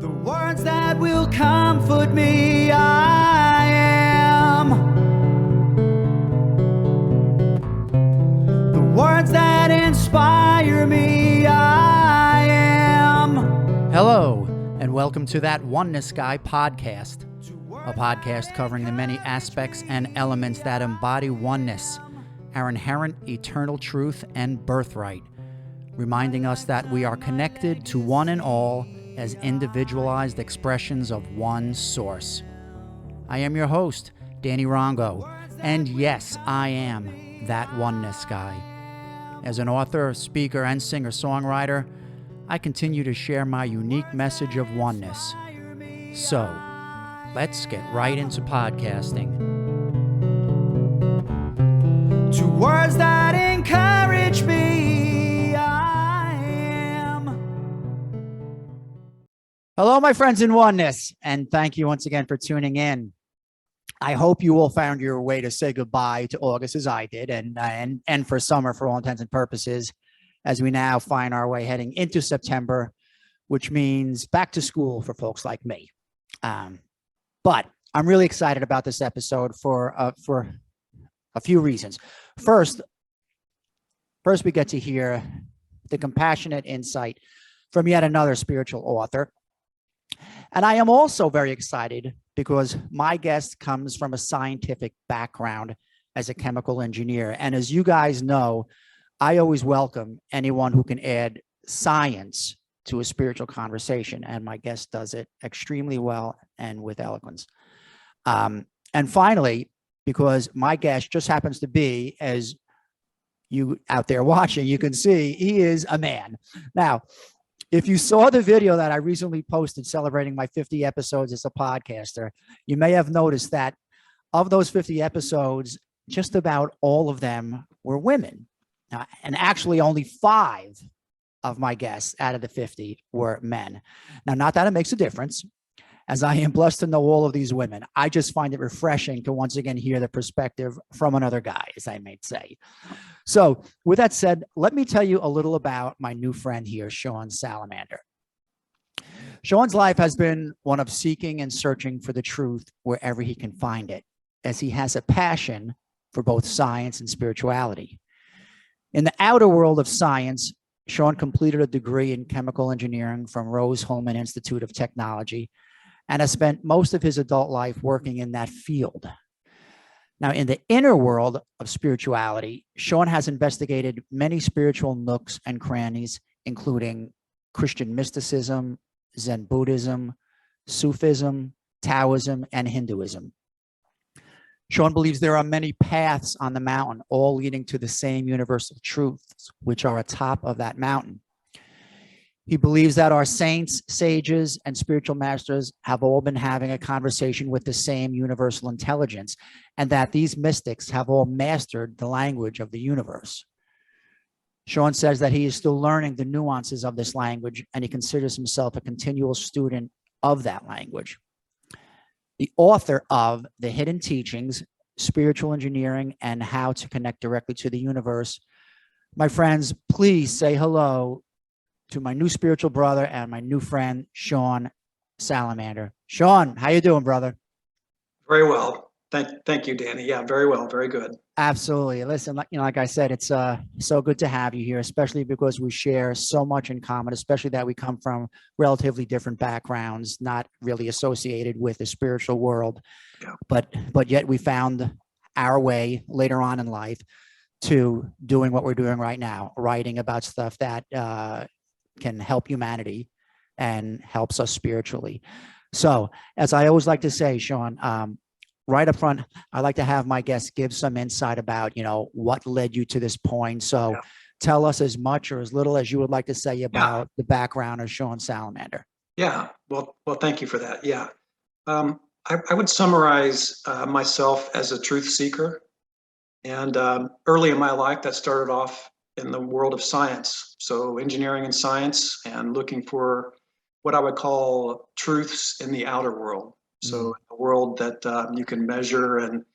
The words that will comfort me, I am. The words that inspire me, I am. Hello, and welcome to That Oneness Guy podcast, a podcast covering the many aspects and elements that embody oneness, our inherent eternal truth and birthright, reminding us that we are connected to one and all as individualized expressions of one source. I am your host, Danny Rongo, and yes, I am that oneness guy. As an author, speaker, and singer-songwriter, I continue to share my unique message of oneness. So, let's get right into podcasting. To words that encourage me, I am. Hello, my friends in oneness, and thank you once again for tuning in. I hope you all found your way to say goodbye to August as I did, and for summer for all intents and purposes, as we now find our way heading into September, which means back to school for folks like me. But I'm really excited about this episode for a few reasons. First, we get to hear the compassionate insight from yet another spiritual author. And I am also very excited because my guest comes from a scientific background as a chemical engineer. And as you guys know, I always welcome anyone who can add science to a spiritual conversation. And my guest does it extremely well and with eloquence. And finally, because my guest just happens to be, as you out there watching, you can see he is a man. Now, if you saw the video that I recently posted celebrating my 50 episodes as a podcaster, you may have noticed that of those 50 episodes, just about all of them were women. And actually only 5 of my guests out of the 50 were men. Now, not that it makes a difference, as I am blessed to know all of these women. I just find it refreshing to once again hear the perspective from another guy, as I may say. So with that said, let me tell you a little about my new friend here, Sean Salamander. Sean's life has been one of seeking and searching for the truth wherever he can find it, as he has a passion for both science and spirituality. In the outer world of science, Sean completed a degree in chemical engineering from Rose-Hulman Institute of Technology and has spent most of his adult life working in that field. Now, in the inner world of spirituality, Sean has investigated many spiritual nooks and crannies, including Christian mysticism, Zen Buddhism, Sufism, Taoism, and Hinduism. Sean believes there are many paths on the mountain, all leading to the same universal truths, which are atop of that mountain. He believes that our saints, sages, and spiritual masters have all been having a conversation with the same universal intelligence, and that these mystics have all mastered the language of the universe. Sean says that he is still learning the nuances of this language, and he considers himself a continual student of that language. The author of The Hidden Teachings, Spiritual Engineering, and How to Connect Directly to the Universe. My friends, please say hello to my new spiritual brother and my new friend, Sean Salamander. Sean, how you doing, brother? Very well. Thank you, Danny. Yeah, very well. Very good. Absolutely. Listen, like I said, it's so good to have you here, especially because we share so much in common, especially that we come from relatively different backgrounds, not really associated with the spiritual world, yeah. but yet we found our way later on in life to doing what we're doing right now, writing about stuff that can help humanity and helps us spiritually. So, as I always like to say, Sean, right up front, I like to have my guests give some insight about, what led you to this point. So yeah. Tell us as much or as little as you would like to say about the background of Sean Salamander. Yeah, well, thank you for that. Yeah, I would summarize myself as a truth seeker. And early in my life, that started off in the world of science. So engineering and science, and looking for what I would call truths in the outer world. So a world that you can measure and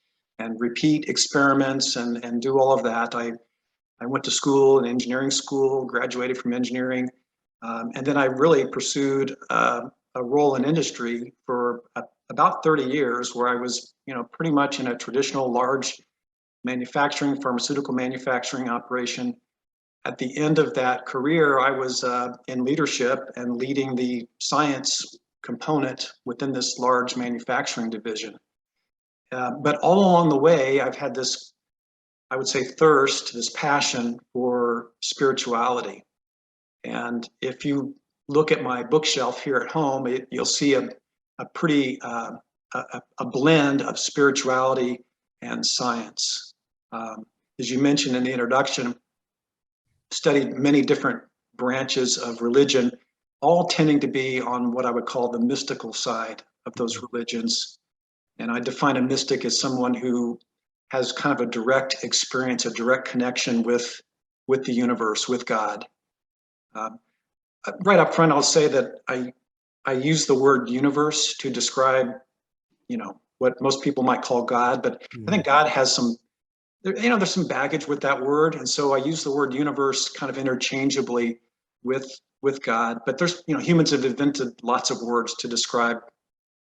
repeat experiments and do all of that. I went to school, an engineering school, graduated from engineering, and then I really pursued a a role in industry for about 30 years, where I was, pretty much in a traditional large pharmaceutical manufacturing operation. At the end of that career, I was in leadership and leading the science component within this large manufacturing division. But all along the way, I've had this, I would say, thirst, this passion for spirituality. And if you look at my bookshelf here at home, you'll see a pretty a blend of spirituality and science. As you mentioned in the introduction, studied many different branches of religion, all tending to be on what I would call the mystical side of those religions. And I define a mystic as someone who has kind of a direct experience, a direct connection with the universe, with God. Right up front, I'll say that I use the word universe to describe, what most people might call God, but I think God has some, there's some baggage with that word, and so I use the word universe kind of interchangeably with God. But there's, humans have invented lots of words to describe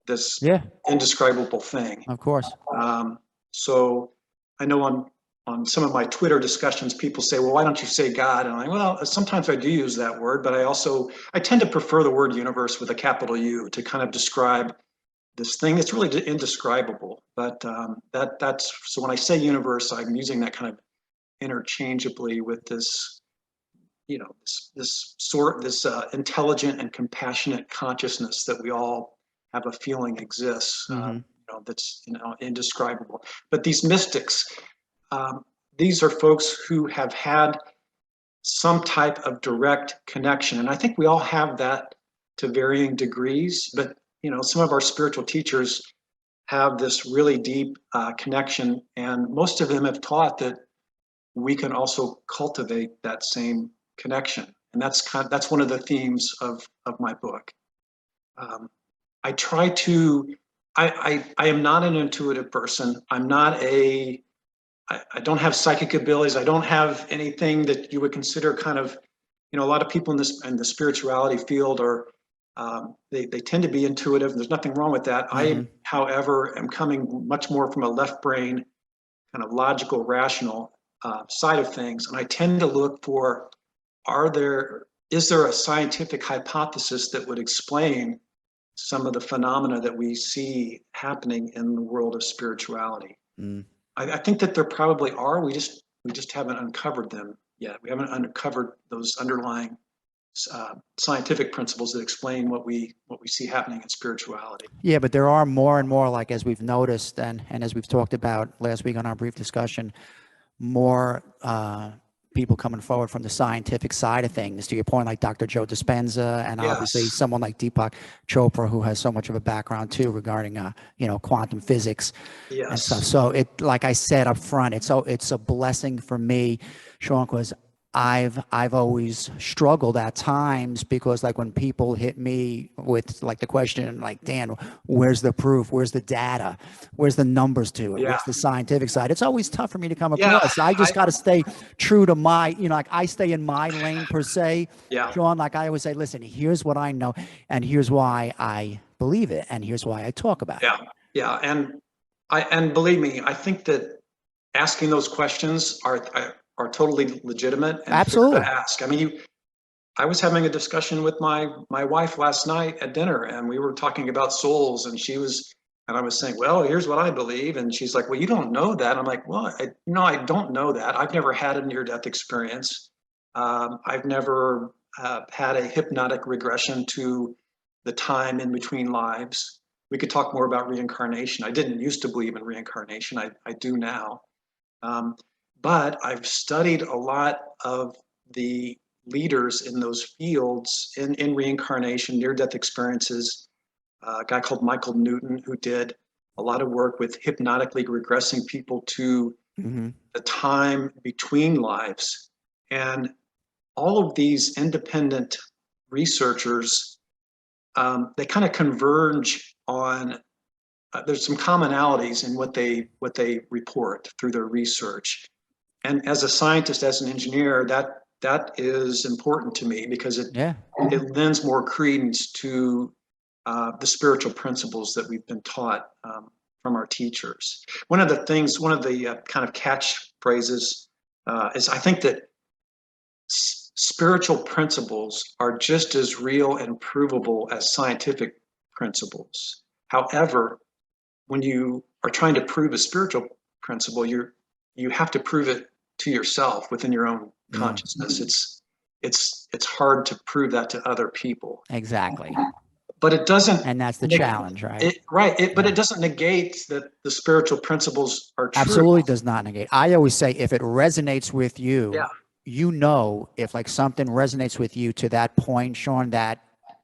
this indescribable thing. Of course. So I know on some of my Twitter discussions, people say, well, why don't you say God? And I'm like, well, sometimes I do use that word, but I tend to prefer the word universe with a capital U to kind of describe this thing. It's really indescribable, but that's, so when I say universe, I'm using that kind of interchangeably with this, this intelligent and compassionate consciousness that we all have a feeling exists, that's, indescribable. But these mystics, these are folks who have had some type of direct connection. And I think we all have that to varying degrees, but some of our spiritual teachers have this really deep connection, and most of them have taught that we can also cultivate that same connection. And that's one of the themes of my book. I try to, I am not an intuitive person. I don't have psychic abilities. I don't have anything that you would consider kind of, a lot of people in the spirituality field are, they tend to be intuitive. There's nothing wrong with that. I, however, am coming much more from a left brain, kind of logical, rational side of things. And I tend to look for, is there a scientific hypothesis that would explain some of the phenomena that we see happening in the world of spirituality? I think that there probably are. We just haven't uncovered them yet. We haven't uncovered those underlying scientific principles that explain what we see happening in spirituality. Yeah, but there are more and more, like as we've noticed and as we've talked about last week on our brief discussion, more people coming forward from the scientific side of things. To your point, like Dr. Joe Dispenza, and obviously someone like Deepak Chopra, who has so much of a background too regarding quantum physics and stuff. So it, like I said up front, it's a blessing for me, Sean, because I've always struggled at times, because like when people hit me with like the question, like, Dan, where's the proof? Where's the data? Where's the numbers to it? What's the scientific side? It's always tough for me to come across. I just got to stay true to my, like I stay in my lane per se. Sean, like I always say, listen, here's what I know and here's why I believe it. And here's why I talk about it. Yeah. And believe me, I think that asking those questions are totally legitimate and absolutely fair to ask. I mean, I was having a discussion with my wife last night at dinner, and we were talking about souls, and I was saying, well, here's what I believe, and she's like, well, you don't know that. I'm like, well, I don't know that. I've never had a near-death experience. I've never had a hypnotic regression to the time in between lives. We could talk more about reincarnation. I didn't used to believe in reincarnation. I do now. But I've studied a lot of the leaders in those fields in reincarnation, near-death experiences. A guy called Michael Newton, who did a lot of work with hypnotically regressing people to the time between lives. And all of these independent researchers, they kind of converge on, there's some commonalities in what they report through their research. And as a scientist, as an engineer, that is important to me, because it lends more credence to the spiritual principles that we've been taught from our teachers. One of the kind of catchphrases is, I think that spiritual principles are just as real and provable as scientific principles. However, when you are trying to prove a spiritual principle, you have to prove it to yourself within your own consciousness. It's hard to prove that to other people. Exactly. But it doesn't, and that's the challenge, right? But it doesn't negate that the spiritual principles are true. Absolutely does not negate. I always say, if it resonates with you, you know, if like something resonates with you to that point, Sean, that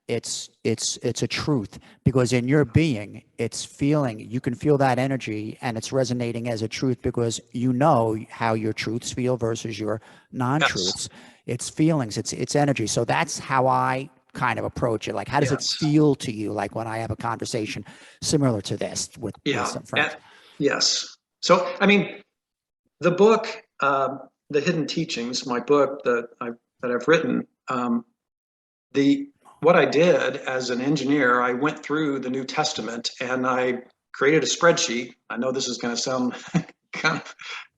it's a truth, because in your being, it's feeling, you can feel that energy, and it's resonating as a truth because you know how your truths feel versus your non-truths. It's feelings, it's energy. So that's how I kind of approach it. Like, how does it feel to you? Like when I have a conversation similar to this with some friends. Yes. So, I mean, the book, The Hidden Teachings, my book that I've written, what I did as an engineer, I went through the New Testament and I created a spreadsheet. I know this is going to sound kind of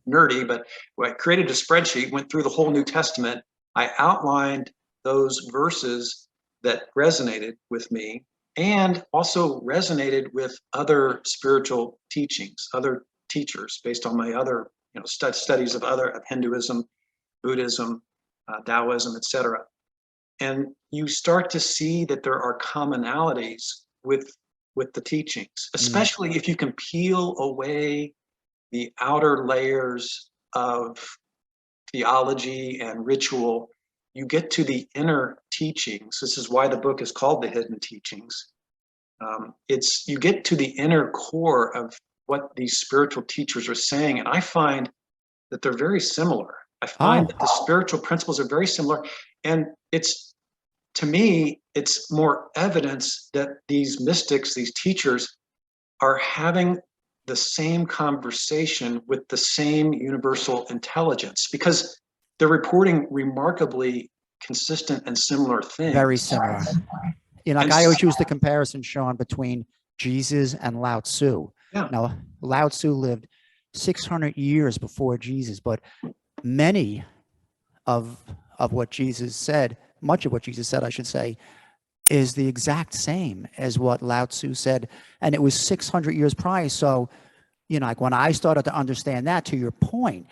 nerdy, but I created a spreadsheet, went through the whole New Testament. I outlined those verses that resonated with me and also resonated with other spiritual teachings, other teachers, based on my other studies of Hinduism, Buddhism, Taoism, etc. And you start to see that there are commonalities with the teachings, especially if you can peel away the outer layers of theology and ritual. You get to the inner teachings. This is why the book is called The Hidden Teachings. You get to the inner core of what these spiritual teachers are saying, and I find that they're very similar. I find that the spiritual principles are very similar, and to me, it's more evidence that these mystics, these teachers, are having the same conversation with the same universal intelligence, because they're reporting remarkably consistent and similar things. Very similar. Like I always use the comparison, Sean, between Jesus and Lao Tzu. Yeah. Now, Lao Tzu lived 600 years before Jesus, but many of what Jesus said, much of what Jesus said, I should say, is the exact same as what Lao Tzu said, and it was 600 years prior. So, like when I started to understand that, to your point,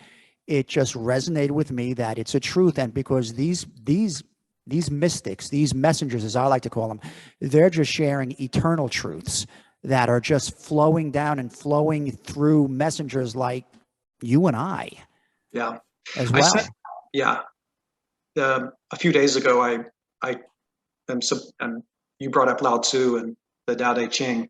it just resonated with me that it's a truth. And because these mystics, these messengers, as I like to call them, they're just sharing eternal truths that are just flowing down and flowing through messengers like you and I. Yeah. As well. A few days ago, and you brought up Lao Tzu and the Tao Te Ching.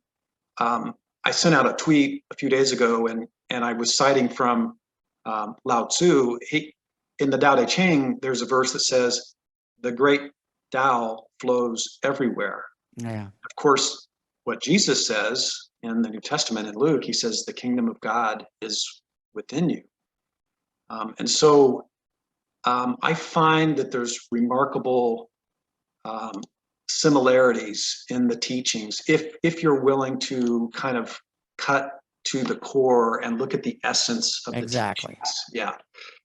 I sent out a tweet a few days ago, and I was citing from Lao Tzu. In the Tao Te Ching, there's a verse that says, "The great Tao flows everywhere." Yeah. Of course, what Jesus says in the New Testament in Luke, he says, "The kingdom of God is within you." And so I find that there's remarkable similarities in the teachings if you're willing to kind of cut to the core and look at the essence of the teachings. Yeah.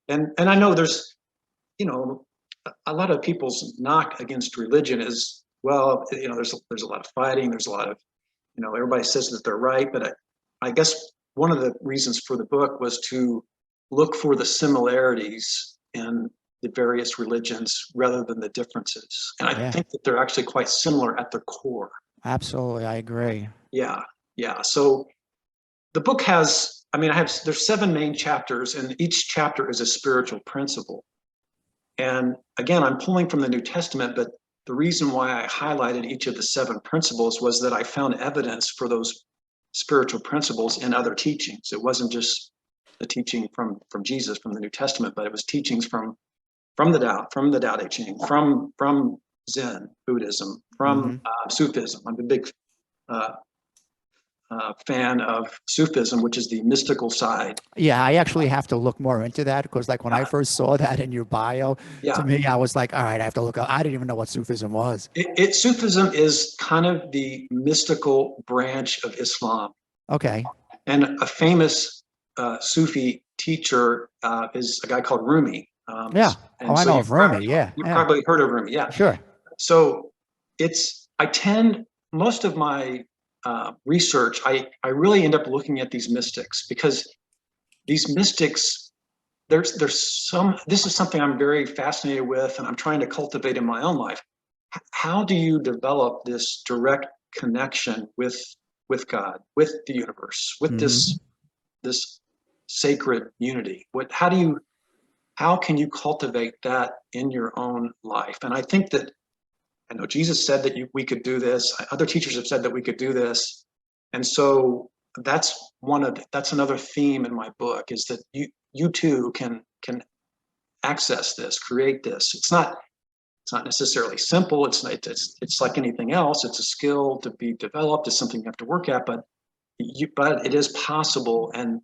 And I know there's a lot of people's knock against religion is, well, there's a lot of fighting, there's a lot of everybody says that they're right, but I guess one of the reasons for the book was to look for the similarities in the various religions rather than the differences. And I think that they're actually quite similar at their core. Absolutely. I agree. Yeah. Yeah. So the book has, there's 7 main chapters, and each chapter is a spiritual principle. And again, I'm pulling from the New Testament, but the reason why I highlighted each of the 7 principles was that I found evidence for those spiritual principles in other teachings. It wasn't just the teaching from Jesus, from the New Testament, but it was teachings from the Tao Te Ching, from Zen Buddhism, from Sufism. I'm a big fan of Sufism, which is the mystical side. Yeah, I actually have to look more into that because like when I first saw that in your bio, Yeah. to me, I was like, all right, I have to look up. I didn't even know what Sufism was. Sufism is kind of the mystical branch of Islam. Okay. And a famous Sufi teacher is a guy called Rumi. Yeah. And Oh, I so know of Rumi. Yeah. You Yeah. probably heard of Rumi. Yeah. Sure. So most of my research, I really end up looking at these mystics because these mystics, this is something I'm very fascinated with and I'm trying to cultivate in my own life. How do you develop this direct connection with God, with the universe, with this sacred unity? How can you cultivate that in your own life? And I think that, I know Jesus said that we could do this. Other teachers have said that we could do this. And so that's another theme in my book, is that you too can access this, create this. It's not necessarily simple. It's like anything else. It's a skill to be developed. It's something you have to work at, but it is possible. And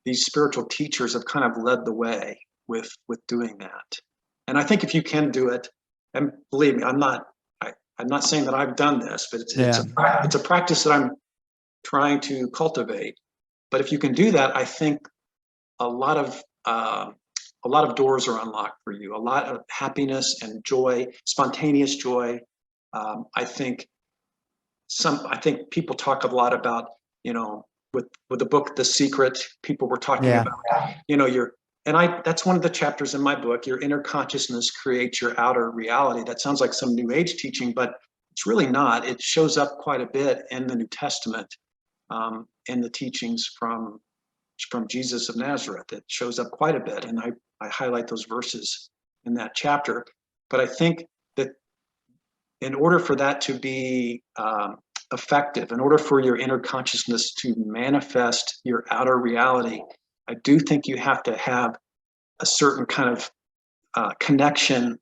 these spiritual teachers have kind of led the way with doing that. And I think if you can do it, and believe me, I'm not saying that I've done this, but it's a practice that I'm trying to cultivate. But if you can do that, I think a lot of doors are unlocked for you. A lot of happiness and joy, spontaneous joy. I think people talk a lot about, with the book The Secret, people were talking about, that's one of the chapters in my book. Your inner consciousness creates your outer reality. That sounds like some New Age teaching, but it's really not. It shows up quite a bit in the New Testament, in the teachings from Jesus of Nazareth. It shows up quite a bit, and I highlight those verses in that chapter. But I think that in order for that to be effective, in order for your inner consciousness to manifest your outer reality, I do think you have to have a certain kind of connection,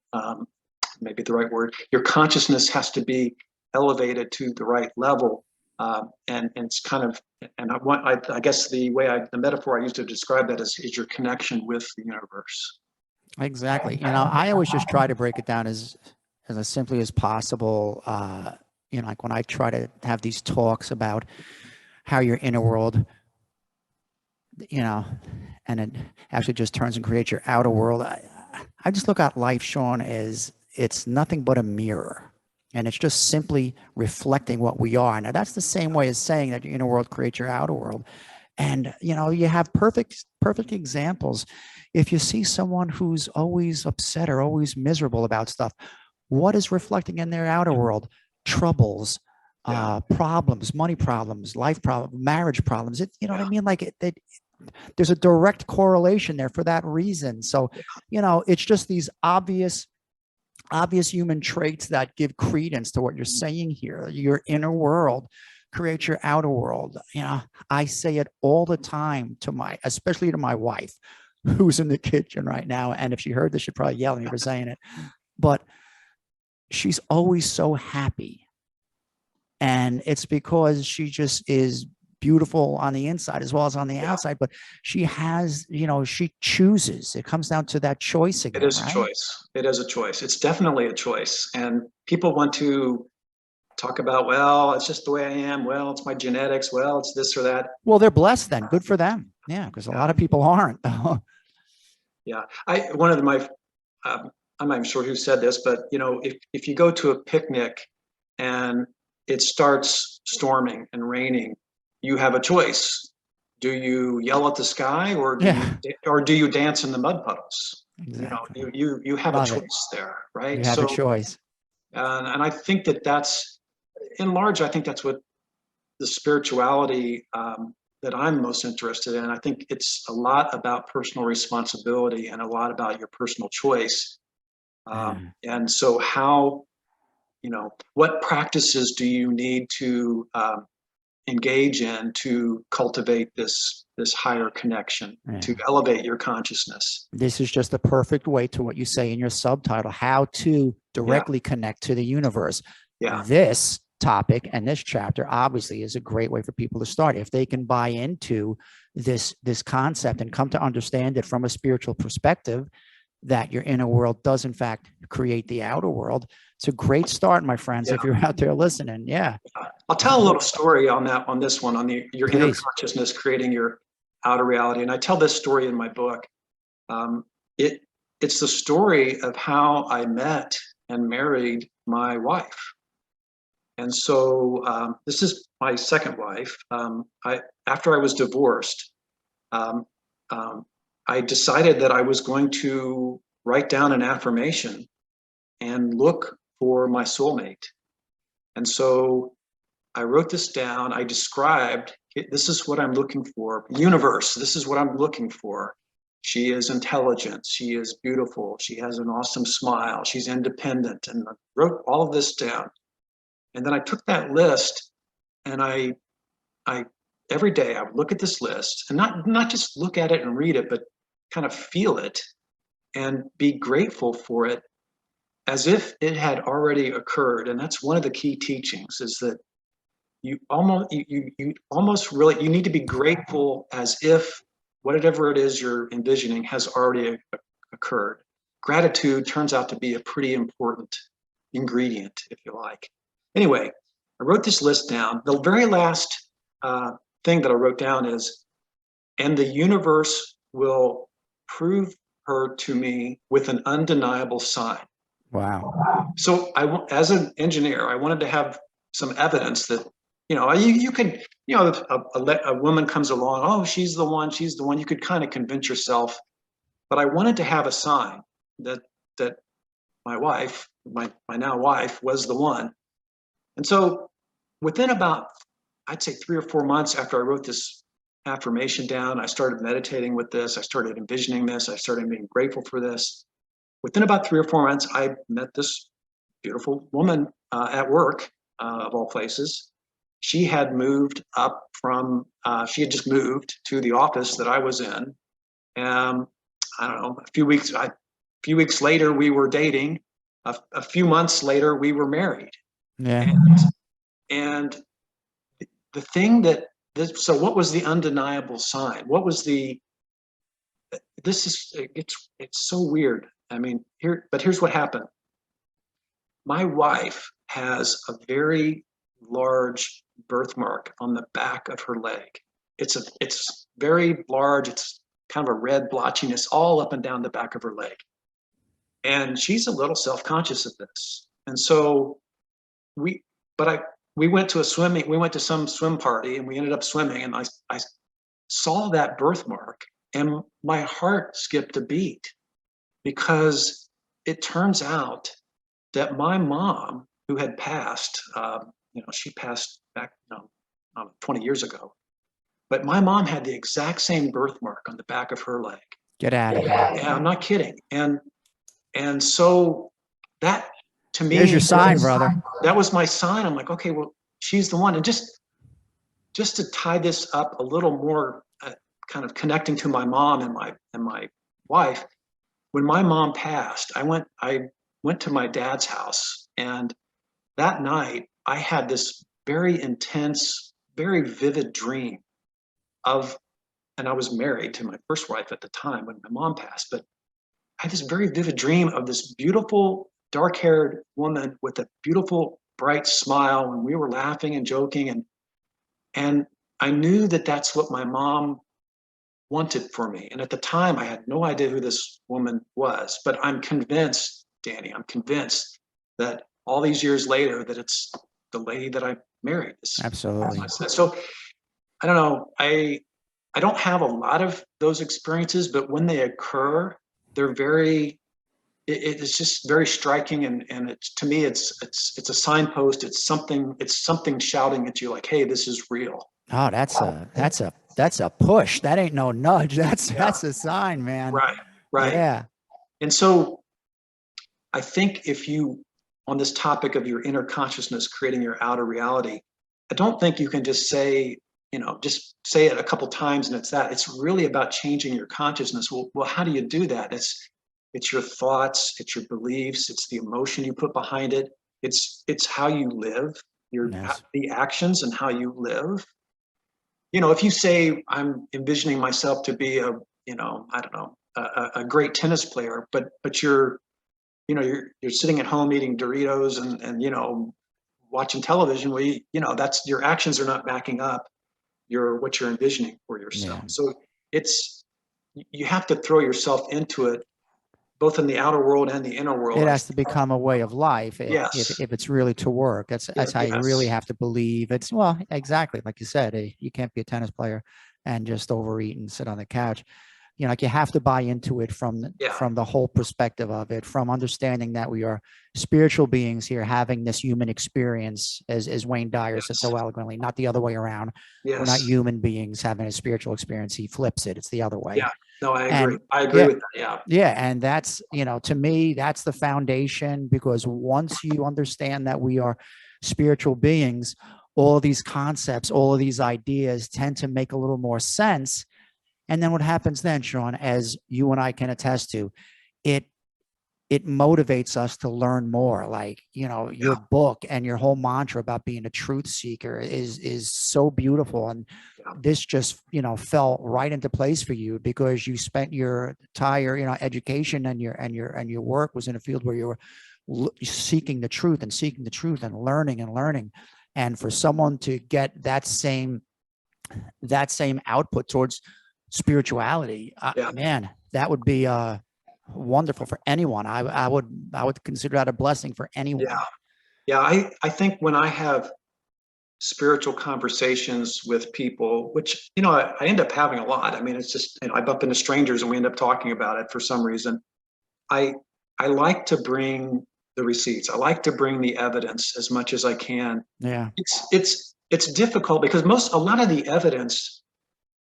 maybe the right word. Your consciousness has to be elevated to the right level. And it's kind of, and I guess the metaphor I used to describe that is your connection with the universe. Exactly. I always just try to break it down as simply as possible. Like when I try to have these talks about how your inner world, and it actually just turns and creates your outer world. I just look at life, Sean, as it's nothing but a mirror. And it's just simply reflecting what we are. Now, that's the same way as saying that your inner world creates your outer world. And, you have perfect examples. If you see someone who's always upset or always miserable about stuff, what is reflecting in their outer world? Troubles, problems, money problems, life problems, marriage problems. What I mean? Like there's a direct correlation there for that reason. So, it's just these obvious human traits that give credence to what you're saying here. Your inner world creates your outer world. I say it all the time especially to my wife, who's in the kitchen right now. And if she heard this, she'd probably yell at me for saying it. But she's always so happy. And it's because she just is beautiful on the inside as well as on the outside, but she has, she chooses. It comes down to that choice again. It is a choice. It is a choice. It's definitely a choice. And people want to talk about, well, it's just the way I am. Well, it's my genetics. Well, it's this or that. Well, they're blessed then. Good for them. Yeah, because a lot of people aren't. Yeah. One of my, I'm not even sure who said this, but if you go to a picnic and it starts storming and raining, you have a choice. Do you yell at the sky or do you dance in the mud puddles? Exactly. You have a choice there, right? You have a choice. And I think that's, in large, I think that's what the spirituality that I'm most interested in. I think it's a lot about personal responsibility and a lot about your personal choice. And so what practices do you need to engage in to cultivate this higher connection, to elevate your consciousness? This is just the perfect way to what you say in your subtitle, how to directly connect to the universe. This topic and this chapter obviously is a great way for people to start. If they can buy into this concept and come to understand it from a spiritual perspective, that your inner world does in fact create the outer world. It's a great start, my friends, if you're out there listening. Yeah. I'll tell a little story on this one, on your inner Please. consciousness creating your outer reality. And I tell this story in my book. It's the story of how I met and married my wife. And so this is my second wife. After I was divorced, I decided that I was going to write down an affirmation and look for my soulmate. And so I wrote this down. I described, this is what I'm looking for. Universe, this is what I'm looking for. She is intelligent. She is beautiful. She has an awesome smile. She's independent. And I wrote all of this down. And then I took that list and I every day I would look at this list and not just look at it and read it, but kind of feel it and be grateful for it as if it had already occurred. And that's one of the key teachings, is that you almost really, you need to be grateful as if whatever it is you're envisioning has already occurred. Gratitude turns out to be a pretty important ingredient, if you like. Anyway, I wrote this list down. The very last thing that I wrote down is, and the universe will prove her to me with an undeniable sign. Wow. So as an engineer, I wanted to have some evidence that, you could, a woman comes along, oh, she's the one, you could kind of convince yourself. But I wanted to have a sign that my wife, my now wife, was the one. And so within about, I'd say 3 or 4 months after I wrote this affirmation down, I started meditating with this. I started envisioning this. I started being grateful for this. Within about 3 or 4 months, I met this beautiful woman at work, of all places. She had moved up from, she had just moved to the office that I was in. I don't know, a few weeks later, we were dating. A few months later, we were married. Yeah. And the thing so what was the undeniable sign? What was it's so weird. I mean, here's what happened. My wife has a very large birthmark on the back of her leg. It's very large. It's kind of a red blotchiness all up and down the back of her leg. And she's a little self-conscious of this. And so we went to some swim party and we ended up swimming, and I saw that birthmark and my heart skipped a beat, because it turns out that my mom, who had passed, she passed back 20 years ago, but my mom had the exact same birthmark on the back of her leg. Get out of here. Yeah, I'm not kidding. And so that, to me, There's your sign, brother. That was my sign. I'm like, okay, well, she's the one. And just to tie this up a little more, kind of connecting to my mom and my wife, when my mom passed, I went to my dad's house, and that night I had this very intense, very vivid dream and I was married to my first wife at the time when my mom passed, but I had this very vivid dream of this beautiful dark-haired woman with a beautiful bright smile, and we were laughing and joking, and I knew that that's what my mom wanted for me. And at the time, I had no idea who this woman was, but I'm convinced, Danny, that all these years later, that it's the lady that I married. Absolutely. So I don't know. I don't have a lot of those experiences, but when they occur, they're it's just very striking, and it's, to me, it's a signpost. It's something shouting at you like, hey, this is real. Oh, that's a push. That ain't no nudge. That's a sign, man. Right. Yeah. And so I think on this topic of your inner consciousness creating your outer reality, I don't think you can just say it a couple times and it's that. It's really about changing your consciousness. Well, how do you do that? It's your thoughts, it's your beliefs, it's the emotion you put behind it. It's how you live. Yes. the actions and how you live. You know, if you say, I'm envisioning myself to be a, you know, I don't know, a great tennis player, but you're, you know, you're sitting at home eating Doritos and you know, watching television, well, you know, that's, your actions are not backing up what you're envisioning for yourself. Yeah. So it's, you have to throw yourself into it, both in the outer world and the inner world. It has to become a way of life Yes. if it's really to work. That's how you really Yes. have to believe. It's, well, exactly like you said, you can't be a tennis player and just overeat and sit on the couch. You know, like, you have to buy into it from Yeah. the whole perspective of it, from understanding that we are spiritual beings here having this human experience, as Wayne Dyer said so Yes. eloquently, not the other way around. We're not Yes. human beings having a spiritual experience. He flips it. It's the other way. Yeah. No, I agree. And I agree yeah, with that. Yeah. yeah, and that's, you know, to me, that's the foundation, because once you understand that we are spiritual beings, all of these concepts, all of these ideas tend to make a little more sense. And then what happens then, Sean, as you and I can attest to, it motivates us to learn more. Like, you know, your Yeah. book and your whole mantra about being a truth seeker is so beautiful. And Yeah. this just, you know, fell right into place for you, because you spent your entire, you know, education and your work was in a field where you were seeking the truth and learning and learning. And for someone to get that same output towards spirituality, Yeah. man, that would be wonderful for anyone. I would consider that a blessing for anyone. Yeah. Yeah. I think when I have spiritual conversations with people, which, you know, I end up having a lot. I mean, it's just, you know, I bump into strangers and we end up talking about it for some reason. I like to bring the receipts. I like to bring the evidence as much as I can. Yeah. It's difficult because a lot of the evidence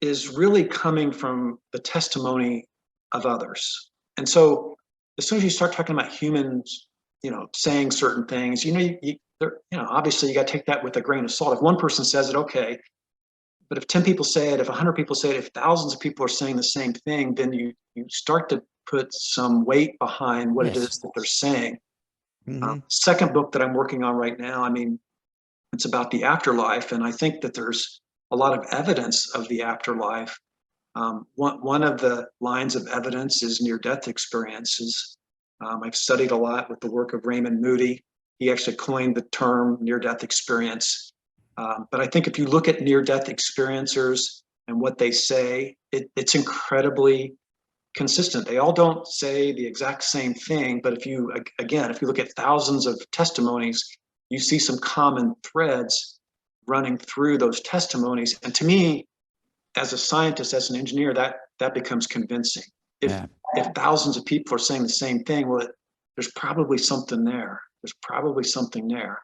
is really coming from the testimony of others. And so as soon as you start talking about humans, you know, saying certain things, you know, you know, obviously you got to take that with a grain of salt. If one person says it, okay. But if 10 people say it, if 100 people say it, if thousands of people are saying the same thing, then you start to put some weight behind what it Yes. is that they're saying. Mm-hmm. Second book that I'm working on right now, I mean, it's about the afterlife. And I think that there's a lot of evidence of the afterlife. One of the lines of evidence is near-death experiences. I've studied a lot with the work of Raymond Moody. He actually coined the term near-death experience. But I think if you look at near-death experiencers and what they say, it's incredibly consistent. They all don't say the exact same thing, but if you look at thousands of testimonies, you see some common threads running through those testimonies. And to me, as a scientist, as an engineer, that becomes convincing. If thousands of people are saying the same thing, well, there's probably something there. There's probably something there.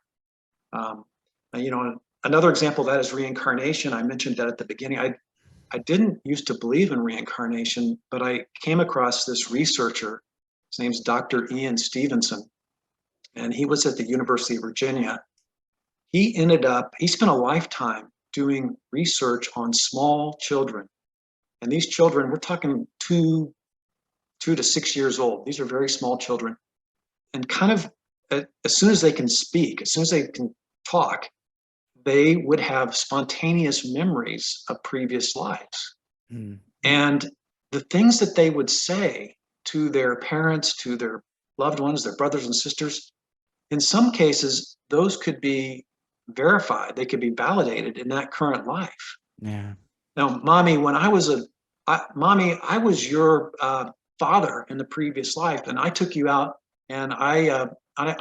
You know, another example of that is reincarnation. I mentioned that at the beginning. I didn't used to believe in reincarnation, but I came across this researcher. His name's Dr. Ian Stevenson, and he was at the University of Virginia. He spent a lifetime doing research on small children. And these children, we're talking 2 to 6 years old. These are very small children. And kind of as soon as they can speak, as soon as they can talk, they would have spontaneous memories of previous lives. Mm. And the things that they would say to their parents, to their loved ones, their brothers and sisters, in some cases, those could be verified. They could be validated in that current life. Yeah. Now, Mommy, I was your father in the previous life, and I took you out and I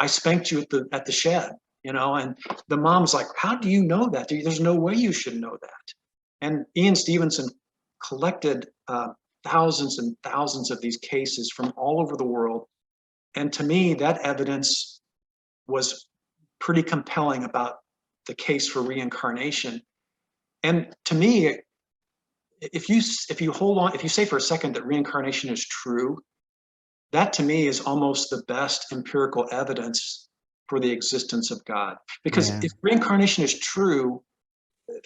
spanked you at the shed. You know, and the mom's like, how do you know that? There's no way you should know that. And Ian Stevenson collected thousands and thousands of these cases from all over the world. And to me, that evidence was pretty compelling about the case for reincarnation. And to me, if you say for a second that reincarnation is true, that to me is almost the best empirical evidence for the existence of God. Because if reincarnation is true,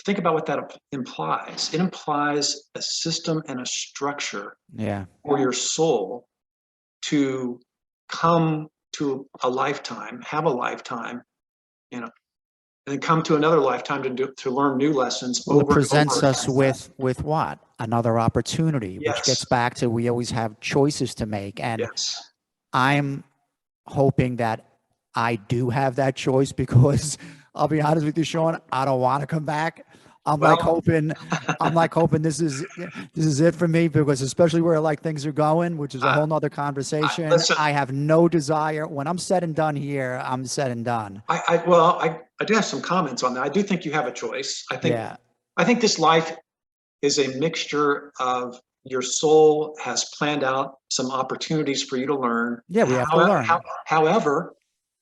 think about what that implies. It implies a system and a structure for your soul to come to a lifetime, have a lifetime, you know, and then come to another lifetime to learn new lessons. Well, it over and presents over us again. with what? Another opportunity, which Yes. gets back to we always have choices to make. And Yes. I'm hoping that I do have that choice, because I'll be honest with you, Sean, I don't want to come back. I'm Well- like hoping this is it for me, because especially where like things are going, which is a whole nother conversation. Listen. I have no desire. When I'm said and done here, I'm said and done. I do have some comments on that. I do think you have a choice. Yeah. I think this life is a mixture of your soul has planned out some opportunities for you to learn. Yeah, we have to learn. However,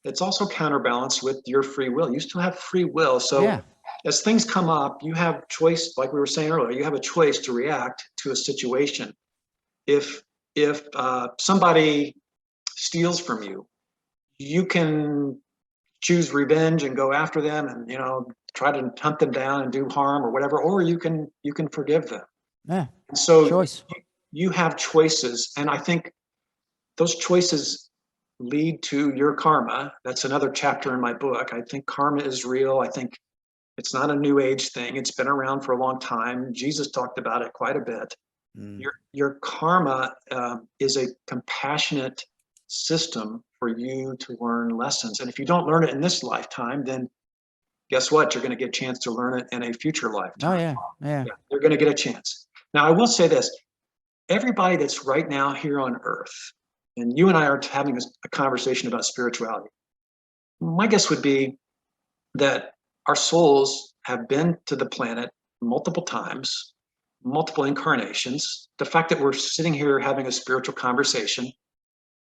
it's also counterbalanced with your free will. You still have free will. So Yeah. as things come up, you have choice, like we were saying earlier, you have a choice to react to a situation. If somebody steals from you, you can choose revenge and go after them and, try to hunt them down and do harm or whatever, or you can forgive them. Yeah. And so Choice. you have choices, and I think those choices lead to your karma. That's another chapter in my book. I think karma is real. I think it's not a new age thing. It's been around for a long time. Jesus talked about it quite a bit. Your karma is a compassionate system for you to learn lessons. And if you don't learn it in this lifetime, then guess what? You're going to get a chance to learn it in a future lifetime. Oh, yeah. You're going to get a chance. Now, I will say this. Everybody that's right now here on Earth, and you and I are having a conversation about spirituality, my guess would be that our souls have been to the planet multiple times, multiple incarnations. The fact that we're sitting here having a spiritual conversation,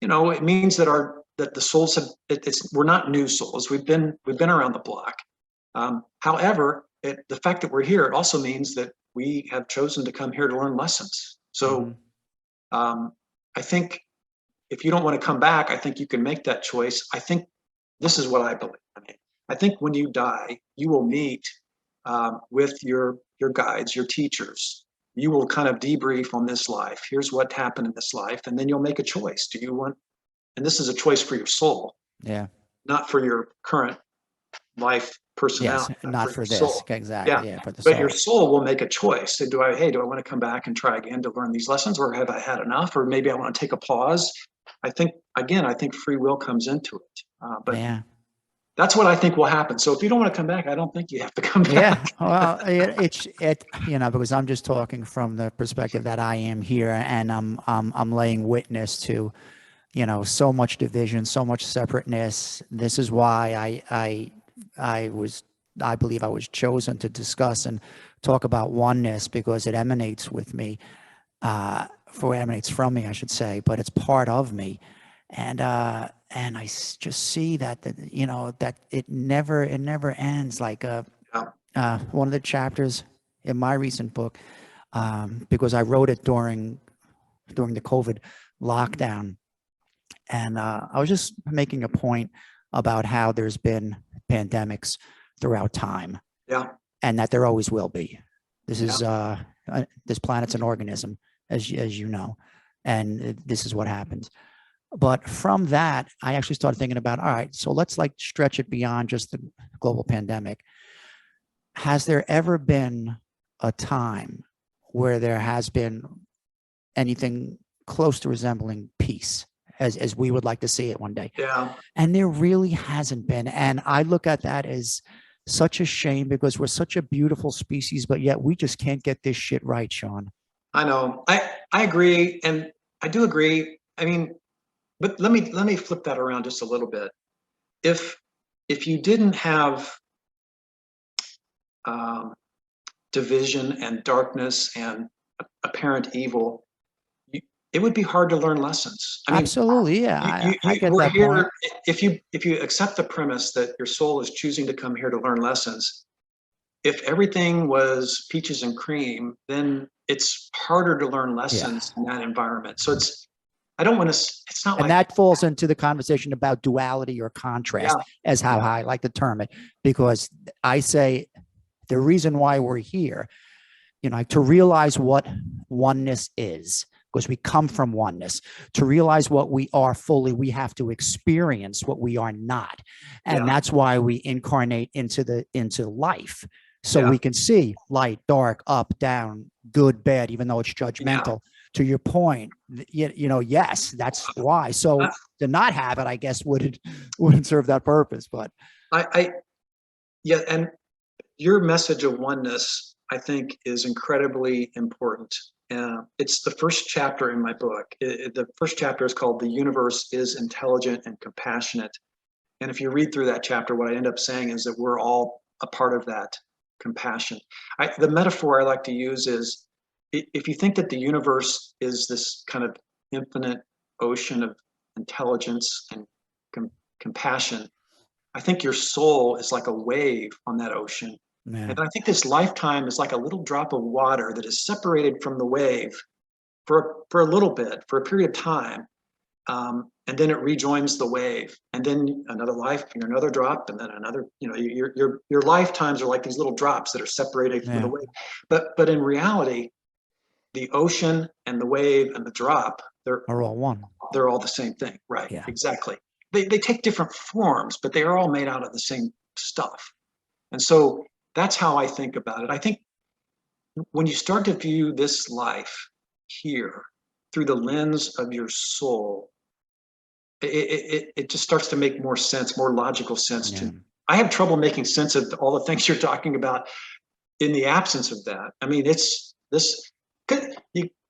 it means that the souls have. We're not new souls. We've been around the block. However, the fact that we're here, it also means that we have chosen to come here to learn lessons. So I think if you don't want to come back, I think you can make that choice. I think this is what I believe. I think when you die, you will meet with your guides, your teachers. You will kind of debrief on this life. Here's what happened in this life. And then you'll make a choice. Do you want, and this is a choice for your soul. Yeah. Not for your current life personality. Yes, not for this. Soul. Exactly. Yeah. But your soul will make a choice. So do I want to come back and try again to learn these lessons, or have I had enough? Or maybe I want to take a pause. I think free will comes into it. But that's what I think will happen. So if you don't want to come back, I don't think you have to come back. Yeah. Well, it's because I'm just talking from the perspective that I am here, and I'm laying witness to, so much division, so much separateness. This is why I believe I was chosen to discuss and talk about oneness, because it emanates with me, emanates from me, I should say, but it's part of me. And I just see that it never ends. Like one of the chapters in my recent book, because I wrote it during the COVID lockdown, and I was just making a point about how there's been pandemics throughout time, and that there always will be. This is this planet's an organism, as you know, and this is what happens. But from that, I actually started thinking about, all right, so let's stretch it beyond just the global pandemic. Has there ever been a time where there has been anything close to resembling peace, as we would like to see it one day? Yeah. And there really hasn't been. And I look at that as such a shame, because we're such a beautiful species, but yet we just can't get this shit right, Sean. I know. I agree. And I do agree. But let me flip that around just a little bit. If you didn't have division and darkness and apparent evil, it would be hard to learn lessons. Absolutely, yeah. I get that point. If you accept the premise that your soul is choosing to come here to learn lessons, if everything was peaches and cream, then it's harder to learn lessons in that environment. So it's not. And that falls into the conversation about duality or contrast, as how I like to term it, because I say the reason why we're here, to realize what oneness is, because we come from oneness. To realize what we are fully, we have to experience what we are not. And that's why we incarnate into life. So we can see light, dark, up, down, good, bad, even though it's judgmental. To your point, yes, that's why. So to not have it, I guess, wouldn't serve that purpose. But and your message of oneness, I think, is incredibly important. It's the first chapter in my book. The first chapter is called "The Universe is Intelligent and Compassionate." And if you read through that chapter, what I end up saying is that we're all a part of that compassion. The metaphor I like to use is, if you think that the universe is this kind of infinite ocean of intelligence and compassion, I think your soul is like a wave on that ocean. Man. And I think this lifetime is like a little drop of water that is separated from the wave for a little bit, for a period of time. And then it rejoins the wave, and then another life, another drop, and then another. Your lifetimes are like these little drops that are separated from the wave. But in reality, the ocean and the wave and the drop, are all one. They're all the same thing, right? Yeah. Exactly. They take different forms, but they are all made out of the same stuff. And so that's how I think about it. I think when you start to view this life here through the lens of your soul, it just starts to make more sense, more logical sense to me. I have trouble making sense of all the things you're talking about in the absence of that. I mean, it's this.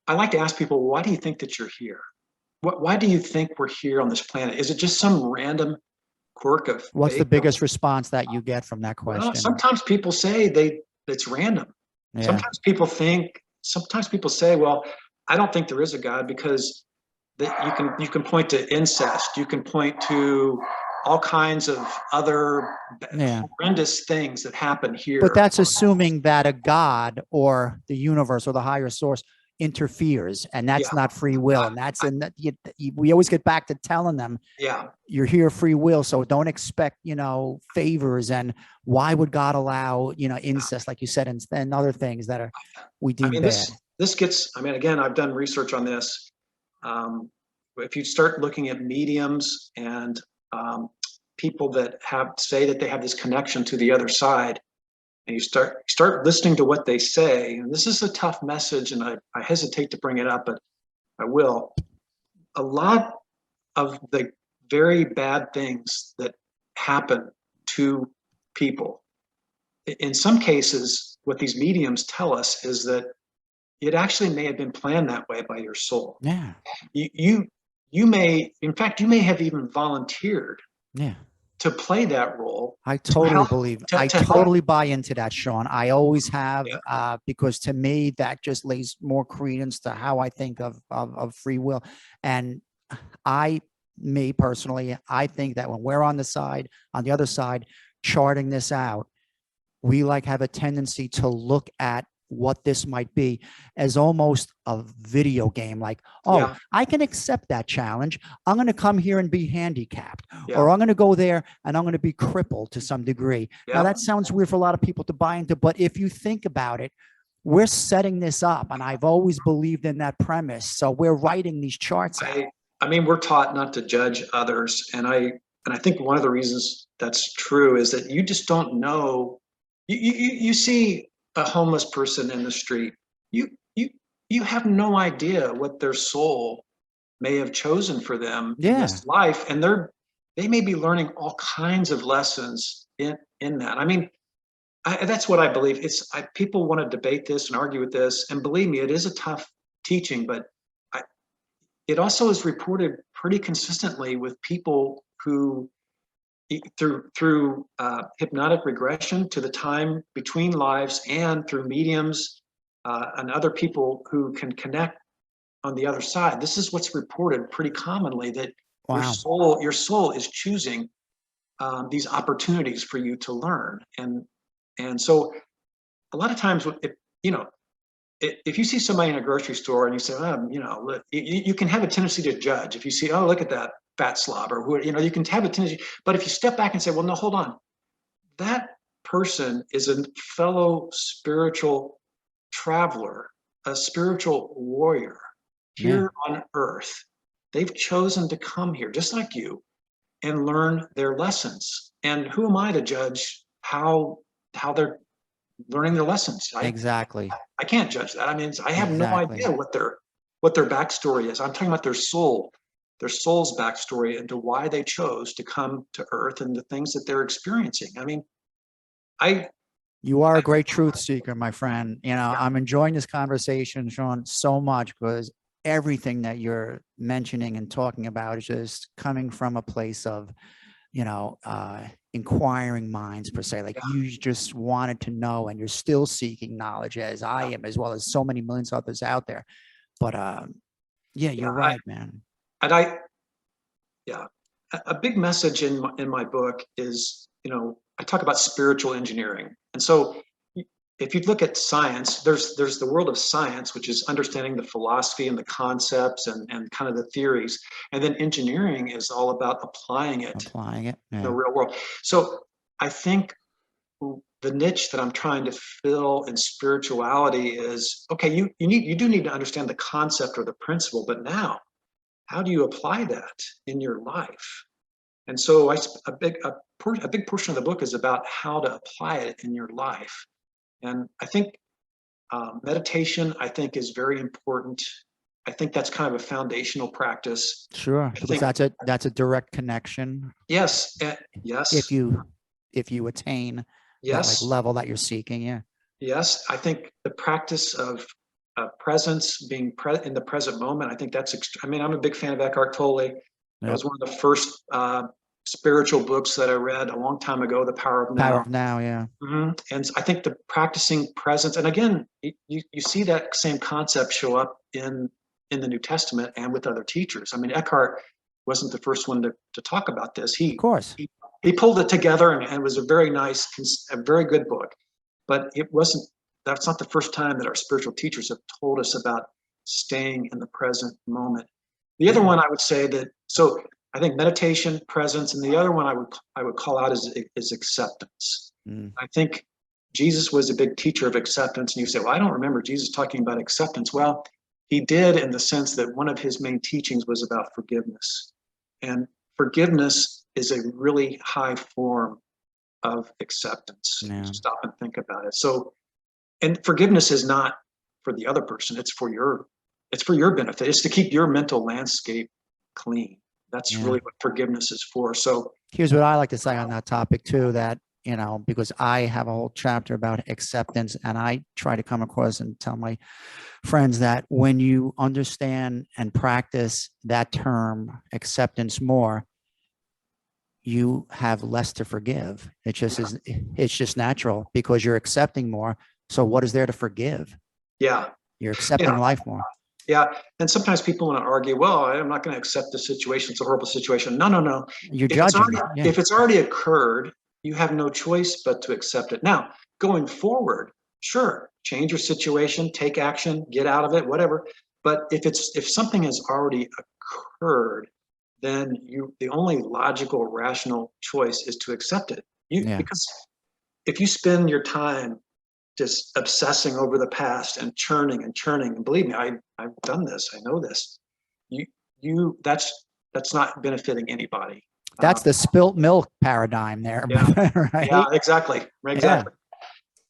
I like to ask people, why do you think that you're here? Why do you think we're here on this planet? Is it just some random quirk of What's fate? The biggest response that you get from that question? Well, sometimes people say it's random. Yeah. Sometimes people say, well, I don't think there is a God, because that you can point to incest, you can point to all kinds of other horrendous things that happen here. But that's assuming that a God or the universe or the higher source interferes, and that's not free will. And we always get back to telling them, you're here free will, so don't expect favors. And why would God allow incest, like you said, and other things that we deem bad? This gets, again, I've done research on this. If you start looking at mediums and people that say that they have this connection to the other side, and you start listening to what they say, and this is a tough message, and I hesitate to bring it up, but I will. A lot of the very bad things that happen to people, in some cases, what these mediums tell us is that it actually may have been planned that way by your soul. Yeah. You may have even volunteered to play that role. I totally believe. I totally buy into that, Sean. I always have, because to me that just lays more credence to how I think of free will. And me personally, I think that when we're on the other side, charting this out, we have a tendency to look at what this might be as almost a video game, I can accept that challenge. I'm going to come here and be handicapped, or I'm going to go there and I'm going to be crippled to some degree. Now that sounds weird for a lot of people to buy into, but if you think about it, we're setting this up, and I've always believed in that premise. So we're writing these charts out. We're taught not to judge others, and I think one of the reasons that's true is that you just don't know. You see a homeless person in the street, you have no idea what their soul may have chosen for them in this life, and they may be learning all kinds of lessons in that. That's what I believe. People want to debate this and argue with this, and believe me, it is a tough teaching, but it also is reported pretty consistently with people who, through hypnotic regression to the time between lives, and through mediums and other people who can connect on the other side. This is what's reported pretty commonly, that your soul is choosing these opportunities for you to learn. And so a lot of times, if you see somebody in a grocery store and you say, you can have a tendency to judge. If you see, look at that fat slob, or who, you can have a tendency. But if you step back and say, well, no, hold on, that person is a fellow spiritual traveler, a spiritual warrior. here on earth. They've chosen to come here just like you and learn their lessons. And who am I to judge how they're learning their lessons? Exactly. I can't judge that. I mean, I have no Exactly. idea what their backstory is. I'm talking about their soul's backstory into why they chose to come to earth and the things that they're experiencing. I mean, you are a great truth seeker, my friend. You know, I'm enjoying this conversation, Sean, so much because everything that you're mentioning and talking about is just coming from a place of, you know, inquiring minds per se. Like you just wanted to know, and you're still seeking knowledge, as I am, as well as so many millions of others out there. But yeah, you're right, man. And a big message in my book is, you know, I talk about spiritual engineering. And so if you look at science, there's the world of science, which is understanding the philosophy and the concepts and kind of the theories. And then engineering is all about applying it in the real world. So I think the niche that I'm trying to fill in spirituality is, okay, you do need to understand the concept or the principle, but now how do you apply that in your life? And so a big portion of the book is about how to apply it in your life. And I think meditation, I think, is very important. I think that's kind of a foundational practice. Sure, because that's a direct connection. Yes, yes. If you attain that like level that you're seeking, yeah. Yes, I think the practice of presence, being in the present moment, I think that's. I mean, I'm a big fan of Eckhart Tolle. That was one of the first spiritual books that I read a long time ago, The Power of Now. Power of Now, yeah. And I think the practicing presence, and again, you see that same concept show up in the New Testament and with other teachers. I mean, Eckhart wasn't the first one to talk about this. Of course. He pulled it together, and it was a very good book. But that's not the first time that our spiritual teachers have told us about staying in the present moment. The other one I would say so I think meditation, presence, and the other one I would call out is acceptance. I think Jesus was a big teacher of acceptance, and you say, well, I don't remember Jesus talking about acceptance. Well, he did, in the sense that one of his main teachings was about forgiveness. And forgiveness is a really high form of acceptance. Stop and think about it. So, and forgiveness is not for the other person, it's for your benefit. It's to keep your mental landscape clean. That's really what forgiveness is for. So here's what I like to say on that topic too, that, you know, because I have a whole chapter about acceptance, and I try to come across and tell my friends that when you understand and practice that term acceptance more, you have less to forgive. It just is, it's just natural because you're accepting more. So what is there to forgive? Yeah. You're accepting life more. Yeah. And sometimes people want to argue, well, I'm not going to accept the situation. It's a horrible situation. No. You're judging. If it's already occurred, you have no choice but to accept it. Now, going forward, sure, change your situation, take action, get out of it, whatever. But if something has already occurred, then the only logical, rational choice is to accept it. Because if you spend your time just obsessing over the past and churning, and believe me, I've done this, I know this. That's not benefiting anybody. That's the spilt milk paradigm there. Yeah, right? Yeah, exactly. Yeah.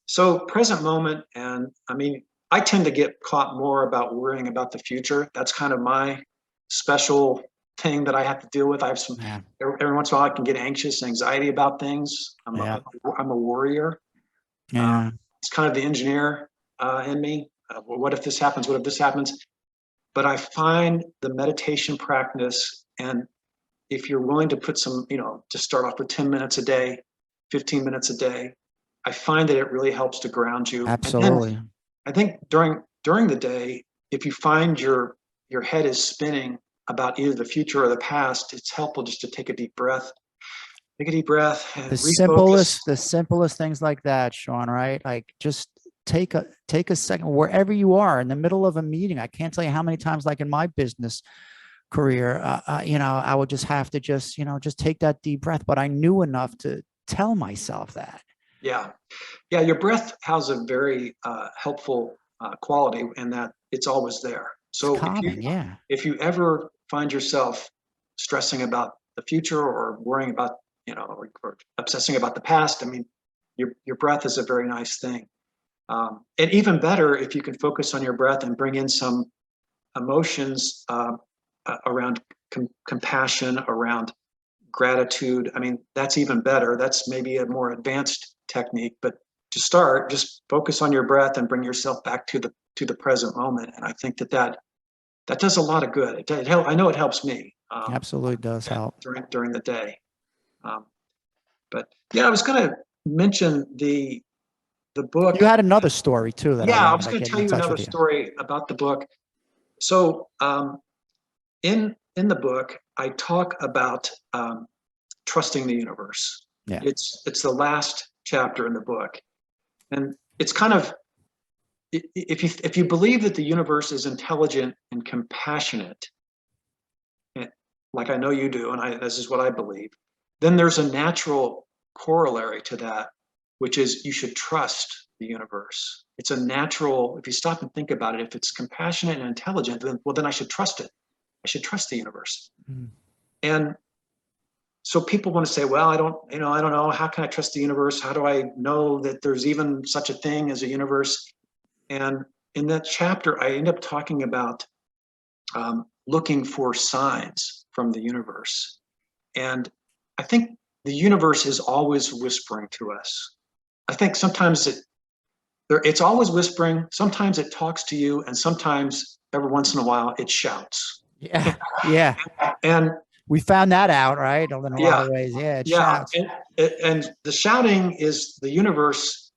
So present moment, and I mean, I tend to get caught more about worrying about the future. That's kind of my special thing that I have to deal with. I have some, every once in a while I can get anxious, anxiety about things. I'm a worrier. Yeah. It's kind of the engineer in me. What if this happens? What if this happens? But I find the meditation practice, and if you're willing to put some, to start off with 10 minutes a day, 15 minutes a day, I find that it really helps to ground you. Absolutely. I think during the day, if you find your head is spinning about either the future or the past, it's helpful just to take a deep breath. Take a deep breath and refocus. The simplest things like that, Sean, right? Like just take a second wherever you are in the middle of a meeting. I can't tell you how many times, like in my business career, I would just have to just take that deep breath, but I knew enough to tell myself that. Yeah. Your breath has a very helpful quality in that it's always there. So calming, yeah. if you ever find yourself stressing about the future or worrying about, or obsessing about the past, I mean, your breath is a very nice thing. And even better if you can focus on your breath and bring in some emotions around compassion, around gratitude. I mean, that's even better. That's maybe a more advanced technique, but to start, just focus on your breath and bring yourself back to the present moment. And I think that does a lot of good. I know it helps me. Absolutely does help during the day. But yeah, I was going to mention the book. You had another story too that I I was wanted to going to get tell in you touch another with you. story about the book. So in the book, I talk about trusting the universe. Yeah. It's the last chapter in the book, and it's kind of, if you believe that the universe is intelligent and compassionate, like I know you do, and this is what I believe, then there's a natural corollary to that, which is you should trust the universe. It's a natural, if you stop and think about it, if it's compassionate and intelligent, then I should trust it. I should trust the universe. Mm. And so people want to say, well, I don't know. How can I trust the universe? How do I know that there's even such a thing as a universe? And in that chapter, I end up talking about looking for signs from the universe. And I think the universe is always whispering to us. I think sometimes it's always whispering. Sometimes it talks to you, and sometimes every once in a while it shouts. Yeah, yeah. And we found that out, right? In a lot of ways. Yeah, it shouts. And the shouting is the universe.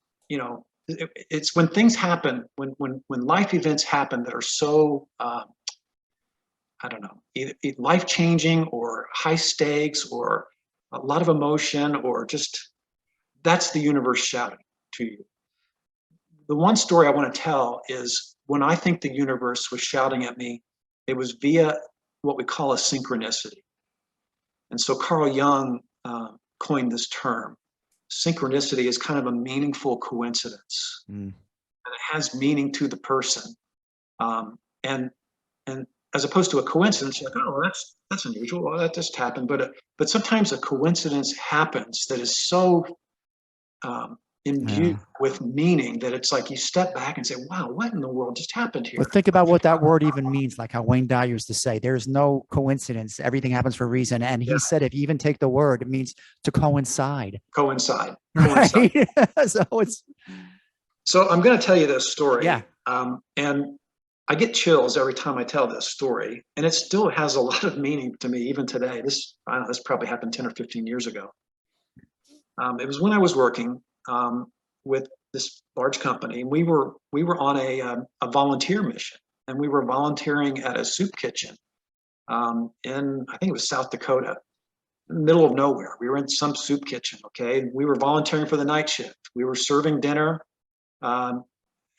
It's when things happen, when life events happen that are so I don't know, either life-changing or high stakes or a lot of emotion, or just that's the universe shouting to you. The one story I want to tell is when I think the universe was shouting at me, it was via what we call a synchronicity. And so Carl Jung coined this term. Synchronicity is kind of a meaningful coincidence, and it has meaning to the person. And as opposed to a coincidence, you're like, oh, well, that's unusual. Well, that just happened. But sometimes a coincidence happens that is so imbued with meaning that it's like you step back and say, wow, what in the world just happened here? But think about what that word even means, like how Wayne Dyer used to say, there's no coincidence. Everything happens for a reason. And he said, if you even take the word, it means to coincide. Coincide. Right? So I'm going to tell you this story. Yeah. And I get chills every time I tell this story, and it still has a lot of meaning to me even today. This probably happened 10 or 15 years ago. It was when I was working with this large company, and we were on a volunteer mission, and we were volunteering at a soup kitchen in, I think it was South Dakota, in the middle of nowhere. We were in some soup kitchen. Okay, we were volunteering for the night shift. We were serving dinner.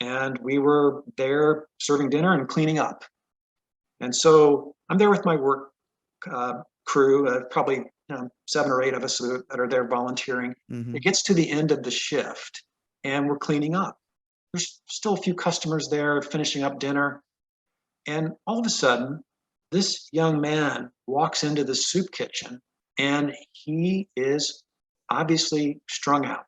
And we were there serving dinner and cleaning up. And so I'm there with my work crew, probably 7 or 8 of us that are there volunteering. Mm-hmm. It gets to the end of the shift and we're cleaning up. There's still a few customers there finishing up dinner. And all of a sudden, this young man walks into the soup kitchen and he is obviously strung out.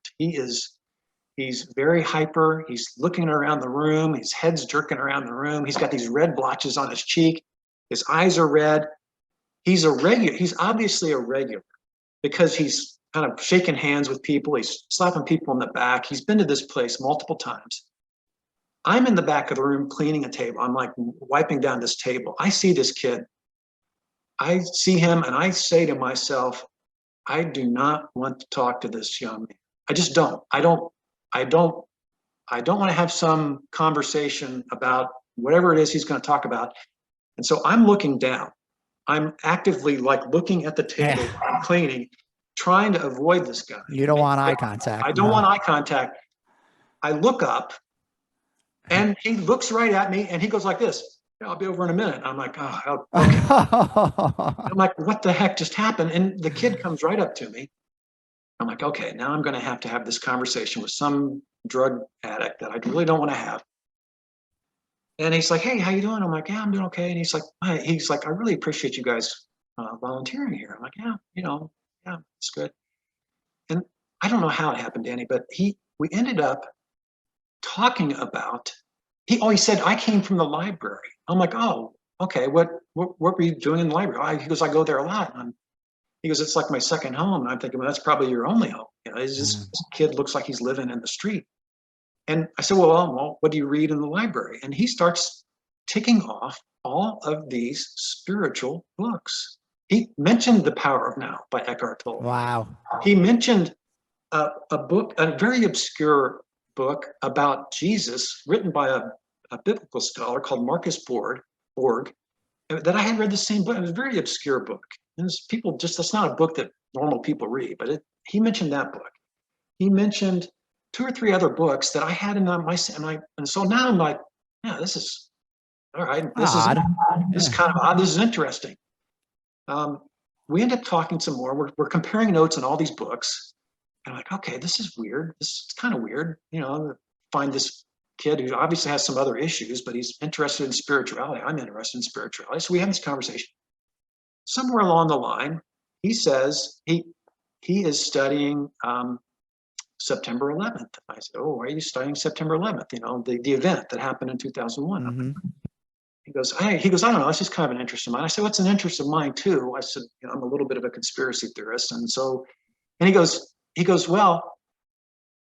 He's very hyper. He's looking around the room. His head's jerking around the room. He's got these red blotches on his cheek. His eyes are red. He's obviously a regular because he's kind of shaking hands with people. He's slapping people on the back. He's been to this place multiple times. I'm in the back of the room cleaning a table. I'm like wiping down this table. I see this kid. I see him and I say to myself, I do not want to talk to this young man. I just don't. I don't want to have some conversation about whatever it is he's going to talk about. And so I'm looking down. I'm actively like looking at the table while I'm cleaning, trying to avoid this guy. You don't want eye contact. I don't want eye contact. I look up and he looks right at me and he goes like this. Yeah, I'll be over in a minute. I'm like, oh, okay. I'm like, what the heck just happened? And the kid comes right up to me. I'm like, okay, now I'm going to have this conversation with some drug addict that I really don't want to have. And he's like, hey, how you doing? I'm like, yeah, I'm doing okay. And he's like, I really appreciate you guys volunteering here. I'm like, yeah, yeah, it's good. And I don't know how it happened, Danny, but we ended up talking about, he said, I came from the library. I'm like, oh, okay. What were you doing in the library? He goes, I go there a lot. He goes, it's like my second home. And I'm thinking, well, that's probably your only home. This kid looks like he's living in the street. And I said, well, what do you read in the library? And he starts ticking off all of these spiritual books. He mentioned The Power of Now by Eckhart Tolle. Wow. He mentioned a book, a very obscure book about Jesus written by a biblical scholar called Marcus Borg, that I had read the same book. It was a very obscure book. And that's not a book that normal people read, but he mentioned that book. He mentioned 2 or 3 other books that I had in and so now I'm like, yeah, this is all right. This is kind of odd. This is interesting. We end up talking some more. We're comparing notes on all these books. And I'm like, okay, this is weird. This is kind of weird. Find this kid who obviously has some other issues, but he's interested in spirituality. I'm interested in spirituality. So we have this conversation. Somewhere along the line, he says he is studying September 11th. I said, oh, why are you studying September 11th? The event that happened in 2001. Mm-hmm. He goes, I don't know. It's just kind of an interest of mine. I said, what's an interest of mine too? I said, I'm a little bit of a conspiracy theorist. And he goes, well,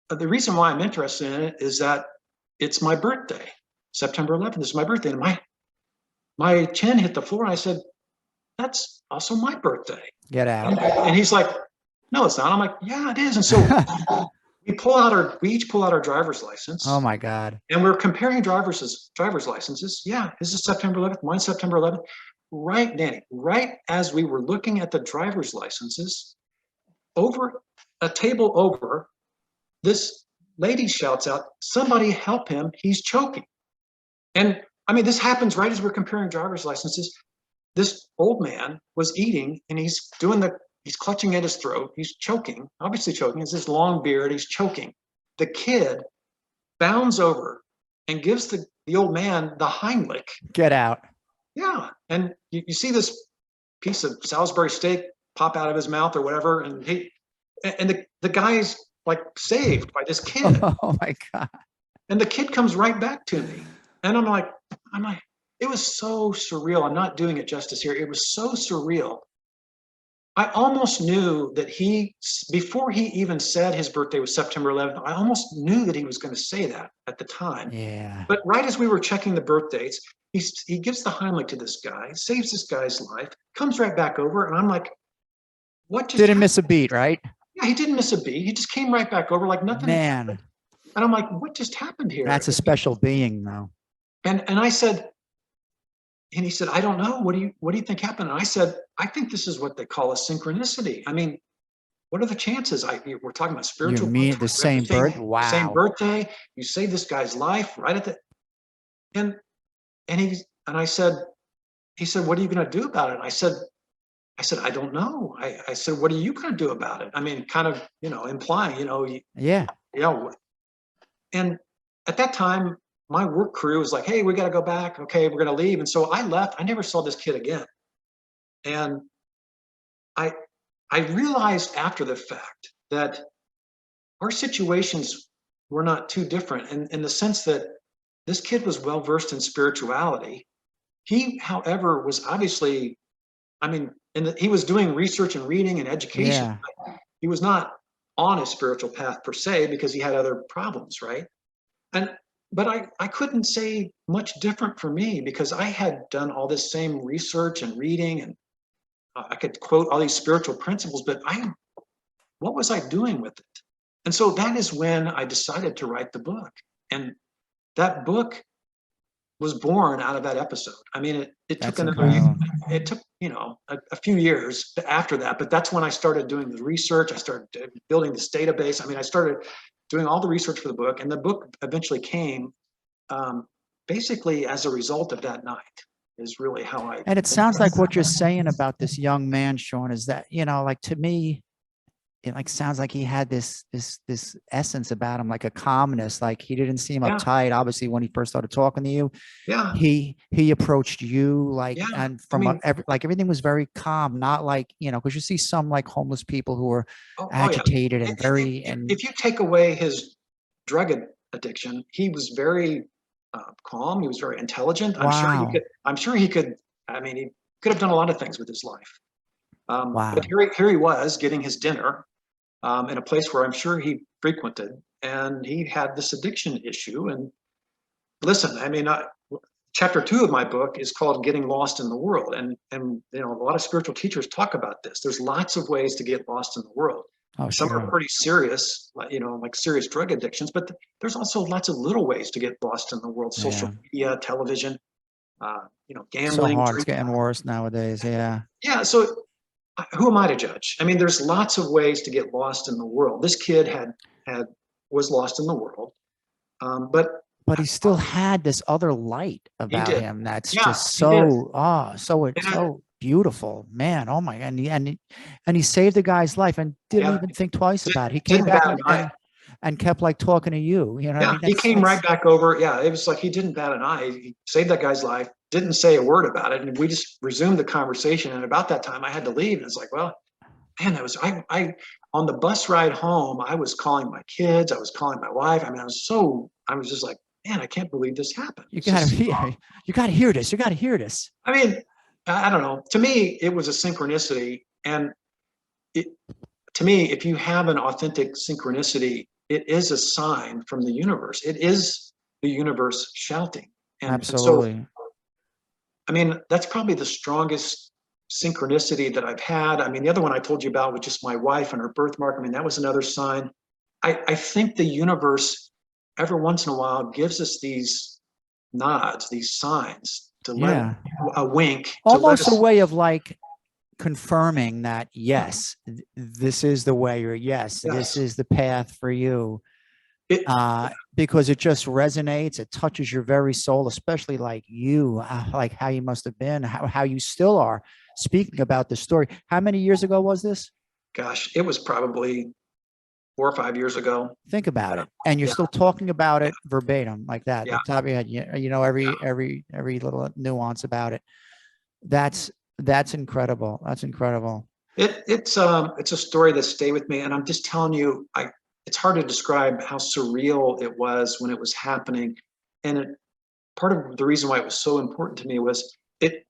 the reason why I'm interested in it is that it's my birthday. September 11th is my birthday. And my chin hit the floor. And I said, that's also my birthday. Get out. And he's like, no, it's not. I'm like, yeah, it is. And so we each pull out our driver's license. Oh my God. And we're comparing driver's licenses. Yeah, this is September 11th, mine's September 11th. Right, Danny, right as we were looking at the driver's licenses, over a table over, this lady shouts out, somebody help him, he's choking. And I mean, this happens right as we're comparing driver's licenses. This old man was eating and he's clutching at his throat. He's choking, obviously choking. It's this long beard. He's choking. The kid bounds over and gives the old man the Heimlich. Get out. Yeah. And you see this piece of Salisbury steak pop out of his mouth or whatever. And the guy's like saved by this kid. Oh my God. And the kid comes right back to me. And I'm like, it was so surreal. I'm not doing it justice here. It was so surreal. I almost knew that before he even said his birthday was September 11th, I almost knew that he was going to say that at the time. Yeah. But right as we were checking the birth dates, he gives the Heimlich to this guy, saves this guy's life, comes right back over, and I'm like, what just didn't miss a beat, right? Yeah, he didn't miss a beat. He just came right back over like nothing. Man. And I'm like, what just happened here? That's a special being, though. And I said, and he said, I don't know. What do you think happened? And I said, I think this is what they call a synchronicity. I mean, what are the chances? We're talking about spiritual. You mean the same birth? Wow. Same birthday. You saved this guy's life right at the. And I said, he said, what are you going to do about it? And I said, I don't know. I said, what are you going to do about it? I mean, kind of, implying, Yeah. And at that time, my work crew was like, hey, we got to go back. Okay, we're going to leave. And so I left. I never saw this kid again. And I realized after the fact that our situations were not too different in the sense that this kid was well versed in spirituality. He, however, was obviously, he was doing research and reading and education. Yeah. He was not on a spiritual path per se because he had other problems, right? But I couldn't say much different for me because I had done all this same research and reading, and I could quote all these spiritual principles, but what was I doing with it? And so that is when I decided to write the book. And that book was born out of that episode. I mean, it took a few years after that, but that's when I started doing the research. I started building this database. I mean, I started doing all the research for the book, and the book eventually came basically as a result of that night is really how I. And it sounds like what you're saying about this young man, Sean, is that, like to me, it like sounds like he had this essence about him, like a calmness. Like he didn't seem Yeah. uptight. Obviously, when he first started talking to you, Yeah. he approached you like, Yeah. and I mean, like everything was very calm, not like, you know, because you see some like homeless people who are oh yeah. agitated and very, and If you take away his drug addiction, he was very calm. He was very intelligent. wow, I'm sure he could. I mean, he could have done a lot of things with his life. But wow. here he was getting his dinner in a place where I'm sure he frequented, and he had this addiction issue. And listen, I mean, chapter 2 of my book is called "Getting Lost in the World," and you know, a lot of spiritual teachers talk about this. There's lots of ways to get lost in the world. Oh, Some are sure. pretty serious, like, you know, like serious drug addictions, but there's also lots of little ways to get lost in the world. Social Yeah. media, television, you know, So gambling, hard. It's drinking. getting worse nowadays. Yeah. Yeah, so who am I to judge? I mean, there's lots of ways to get lost in the world. This kid was lost in the world, but But he still had this other light he about did. him that's Yeah, just he did. so And so beautiful, man. Oh my, and he saved the guy's life and didn't yeah, even think twice about it. He came didn't back bat an eye. and kept like talking to you. You know what I Yeah, mean? he came right That's back over. Yeah, it was like he didn't bat an eye. He saved that guy's life, didn't say a word about it, and we just resumed the conversation. And about that time, I had to leave, and it's like, well, man, that was I on the bus ride home. I was calling my kids. I was calling my wife. I mean, I was just like, man, I can't believe this happened. you It's gotta just, you gotta hear this. You gotta hear this. I mean, I don't know. To me, it was a synchronicity, and it, to me, if you have an authentic synchronicity, it is a sign from the universe. It is the universe shouting. And so, Absolutely. I mean, that's probably the strongest synchronicity that I've had. I mean, the other one I told you about was just my wife and her birthmark. I mean, that was another sign. I think the universe, every once in a while, gives us these nods, these signs to let Yeah. a wink to let Almost a us. way of like confirming that yes, this is the way, or yes, this Yes. is the path for you. It, Because it just resonates. It touches your very soul, especially like you, like how you must have been, how you still are. Speaking about the story, how many years ago was this? gosh, it was probably 4 or 5 years ago. Think about it, and you're Yeah, still talking about it verbatim like that. yeah, The top of your head, you know every little nuance about it. That's incredible. That's incredible. it's a story that stayed with me, and I'm just telling you, it's hard to describe how surreal it was when it was happening, and part of the reason why it was so important to me was it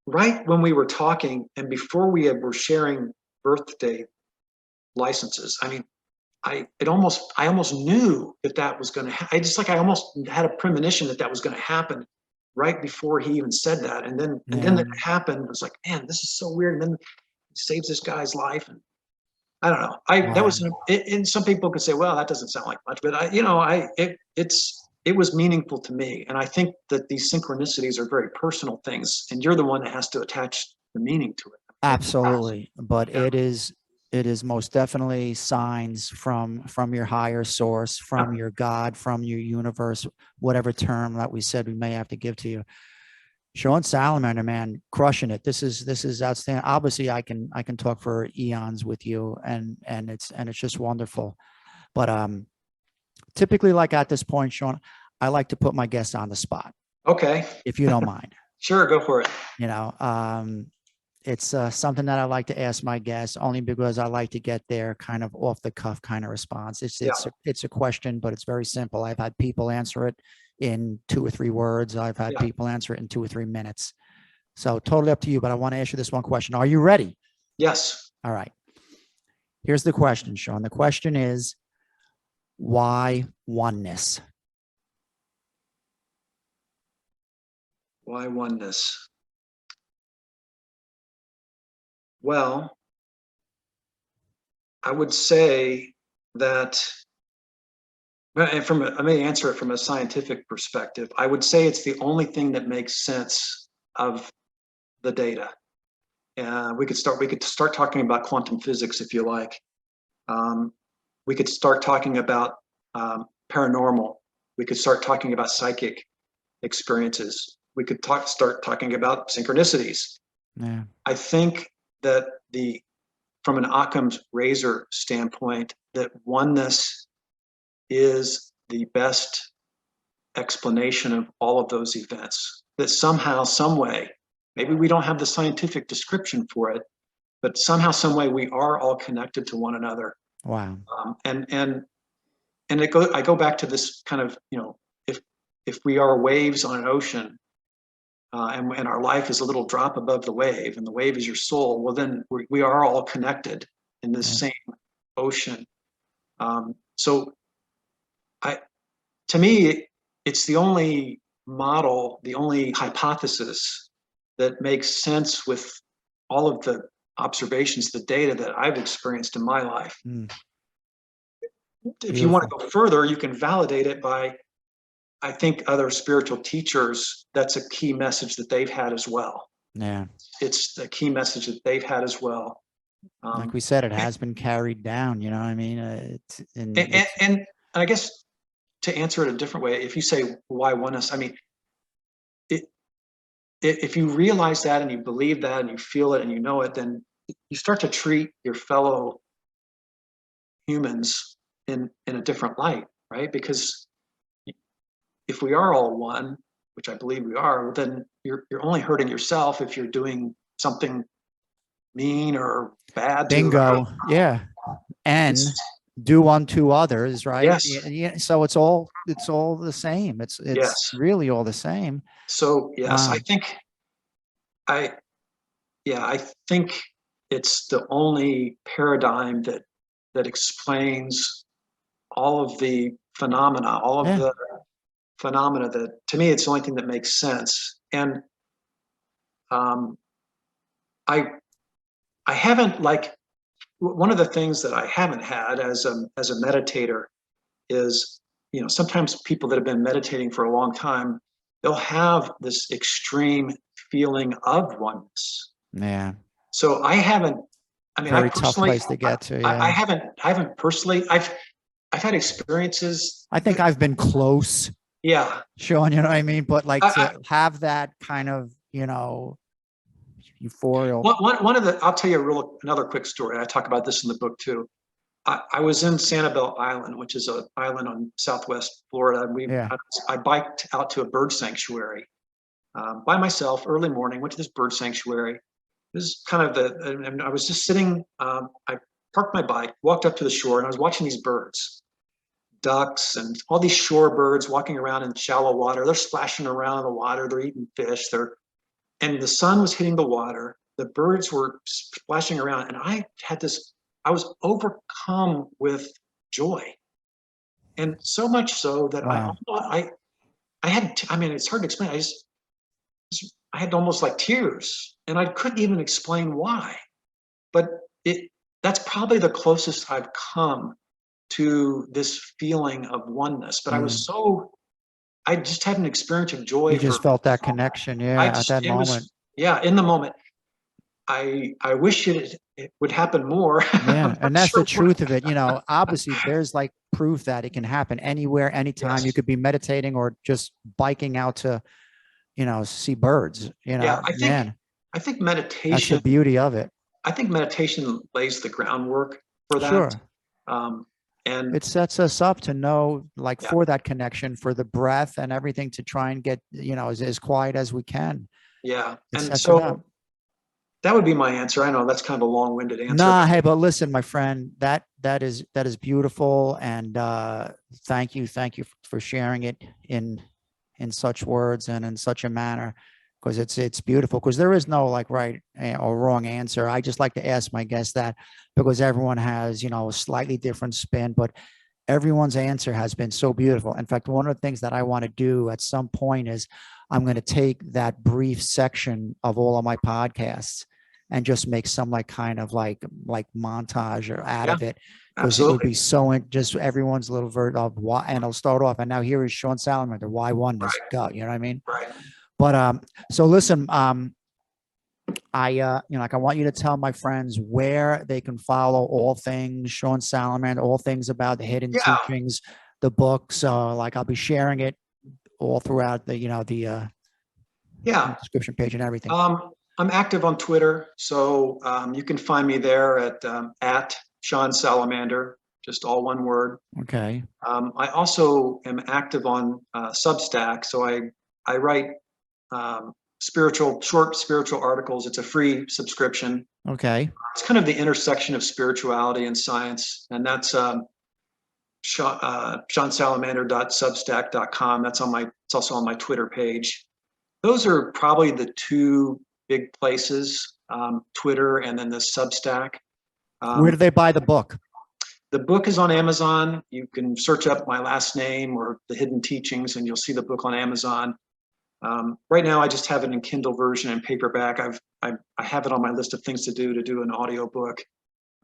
right when we were talking and before were sharing birthday licenses. I mean, I almost knew that was going to. I almost had a premonition that was going to happen right before he even said that, and then Yeah. it happened. It was like, man, this is so weird. And then he saves this guy's life, and I don't know. That Wow. was, and some people could say, well, that doesn't sound like much, but you know, it was meaningful to me, and I think that these synchronicities are very personal things, and you're the one that has to attach the meaning to it. Absolutely. But Yeah, it is most definitely signs from your higher source, yeah, from your God, from your universe, whatever term that we said we may have to give to you. Sean Salamander, man, crushing it. This is outstanding. Obviously, I can talk for eons with you, and it's just wonderful. But typically, like at this point, Sean, I like to put my guests on the spot, okay, if you don't mind. sure, go for it. You know, it's something that I like to ask my guests only because I like to get their kind of off the cuff kind of response. Yeah, It's a question, but it's very simple. I've had people answer it in 2 or 3 words. I've had yeah, people answer it in 2 or 3 minutes. So totally up to you, but I want to ask you this one question. Are you ready? yes. All right. Here's the question, Sean. The question is, why oneness? Why oneness? Well, I would say that, and I may answer it from a scientific perspective. I would say it's the only thing that makes sense of the data. We could start talking about quantum physics if you like. We could start talking about paranormal. We could start talking about psychic experiences. We could start talking about synchronicities. Yeah. I think that from an Occam's razor standpoint, that oneness is the best explanation of all of those events. That somehow, some way, maybe we don't have the scientific description for it, but somehow, some way, we are all connected to one another. Wow. And I go back to this kind of, if we are waves on an ocean, and our life is a little drop above the wave, and the wave is your soul, well, then we are all connected in this same ocean. So to me, it's the only model, the only hypothesis that makes sense with all of the observations, the data that I've experienced in my life. If you want to go further, you can validate it by, I think, other spiritual teachers. That's a key message that they've had as well. Yeah. It's the key message that they've had as well. Like we said, it has been carried down, you know what I mean? And I guess to answer it a different way, if you say, why oneness? I mean, if you realize that and you believe that and you feel it and you know it, then you start to treat your fellow humans in a different light, right? Because if we are all one, which I believe we are, then you're only hurting yourself if you're doing something mean or bad. Bingo. Yeah. And do unto others, right? Yes. Yeah. So it's all the same. It's Yes. really all the same. So yes, I think it's the only paradigm that explains all of the phenomena, the phenomena that, to me, it's the only thing that makes sense. And I haven't, like, one of the things that I haven't had as a meditator is, sometimes people that have been meditating for a long time, they'll have this extreme feeling of oneness. Yeah. So I haven't, Very tough place to get to. Yeah. I haven't personally, I've had experiences. I think I've been close. Yeah. Sean, you know what I mean? But like to have that kind of, euphorial. I'll tell you another quick story. I talk about this in the book too. I was in Sanibel Island, which is an island on Southwest Florida. And I biked out to a bird sanctuary by myself early morning, went to this bird sanctuary. This is kind of and I was just sitting, I parked my bike, walked up to the shore, and I was watching these birds, ducks and all these shore birds walking around in shallow water. They're splashing around in the water. They're eating fish. And the sun was hitting the water. The birds were splashing around. And I was overcome with joy. And so much so that wow. I had, it's hard to explain. I had almost like tears, and I couldn't even explain why. But that's probably the closest I've come to this feeling of oneness. But I just had an experience of joy. You just felt that connection, at that moment. In the moment. I wish it would happen more. Yeah, and that's the truth of it. Obviously, there's like proof that it can happen anywhere, anytime. Yes. You could be meditating or just biking out to, see birds. I think meditation. That's the beauty of it. I think meditation lays the groundwork for that. Sure. And it sets us up to know, for that connection, for the breath and everything, to try and get, as quiet as we can. Yeah. And so that would be my answer. I know that's kind of a long-winded answer. Nah, hey, but listen, my friend, that is beautiful. And thank you for sharing it in such words and in such a manner, because it's beautiful, because there is no right or wrong answer. I just like to ask my guests that, because everyone has, a slightly different spin, but everyone's answer has been so beautiful. In fact, one of the things that I want to do at some point is I'm going to take that brief section of all of my podcasts and just make some kind of montage or out of it, because it would be so just everyone's little version of why. And I'll start off. And now here is Sean Salamander, why oneness? Go. You know what I mean? Right. But so listen, I want you to tell my friends where they can follow all things Sean Salamander, all things about the hidden teachings, the books. I'll be sharing it all throughout the description page and everything. I'm active on Twitter, so you can find me there at Sean Salamander, just all one word. Okay. I also am active on Substack, so I write short spiritual articles. It's a free subscription. Okay. It's kind of the intersection of spirituality and science, and that's seansalamander.substack.com. It's also on my Twitter page. Those are probably the two big places, Twitter and then the Substack. Where do they buy the book? The book is on Amazon. You can search up my last name or the Hidden Teachings, and you'll see the book on Amazon. Right now, I just have it in Kindle version and paperback. I have it on my list of things to do an audio book.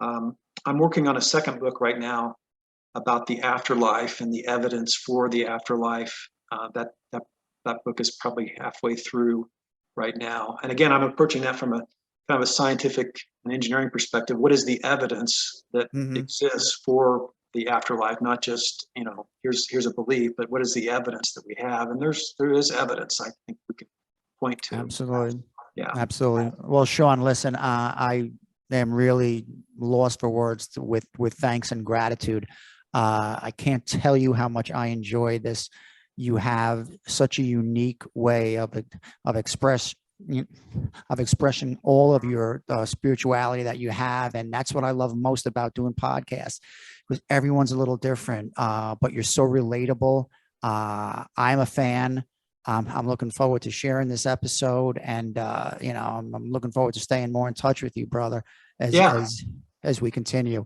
I'm working on a second book right now about the afterlife and the evidence for the afterlife. That book is probably halfway through right now. And again, I'm approaching that from a kind of a scientific and engineering perspective. What is the evidence that exists for the afterlife? Not just, here's a belief, but what is the evidence that we have? And there is evidence I think we can point to. Absolutely. Yeah. Absolutely. Well, Sean, listen, I am really lost for words with thanks and gratitude. I can't tell you how much I enjoy this. You have such a unique way of expressing all of your spirituality that you have, and that's what I love most about doing podcasts, because everyone's a little different, but you're so relatable. I'm a fan. I'm looking forward to sharing this episode, and I'm looking forward to staying more in touch with you, brother, as we continue.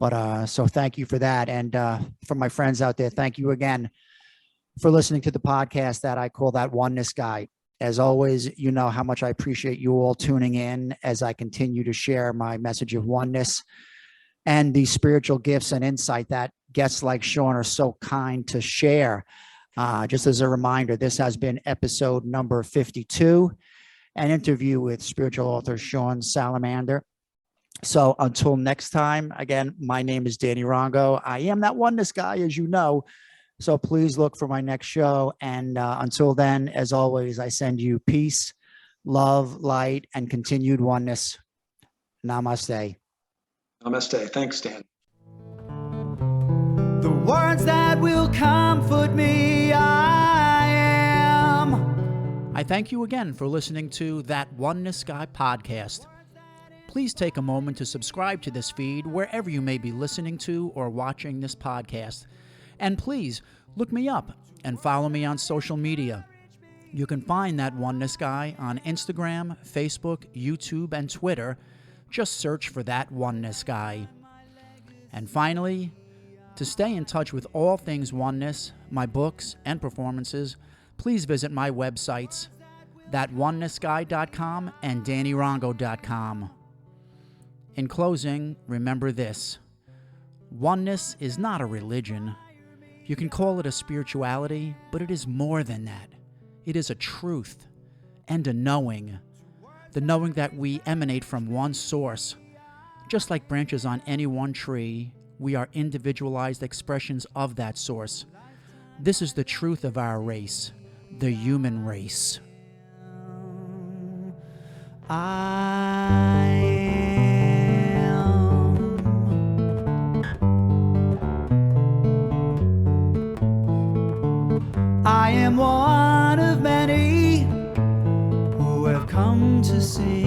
But so thank you for that, and for my friends out there, thank you again for listening to the podcast that I call That Oneness Guy. As always, you know how much I appreciate you all tuning in as I continue to share my message of oneness and the spiritual gifts and insight that guests like Sean are so kind to share. Just as a reminder, this has been episode number 52, an interview with spiritual author Sean Salamander. So until next time, again, my name is Danny Rongo. I am that oneness guy, as you know. So please look for my next show. And until then, as always, I send you peace, love, light, and continued oneness. Namaste. Namaste. Thanks, Dan. The words that will comfort me, I am. I thank you again for listening to That Oneness Guy podcast. Please take a moment to subscribe to this feed wherever you may be listening to or watching this podcast. And please look me up and follow me on social media. You can find That Oneness Guy on Instagram, Facebook, YouTube, and Twitter. Just search for That Oneness Guy. And finally, to stay in touch with all things oneness, my books, and performances, please visit my websites, thatonenessguy.com and dannyrongo.com. In closing, remember this: oneness is not a religion. You can call it a spirituality, but it is more than that. It is a truth and a knowing. The knowing that we emanate from one source. Just like branches on any one tree, we are individualized expressions of that source. This is the truth of our race, the human race. I am one of many who have come to see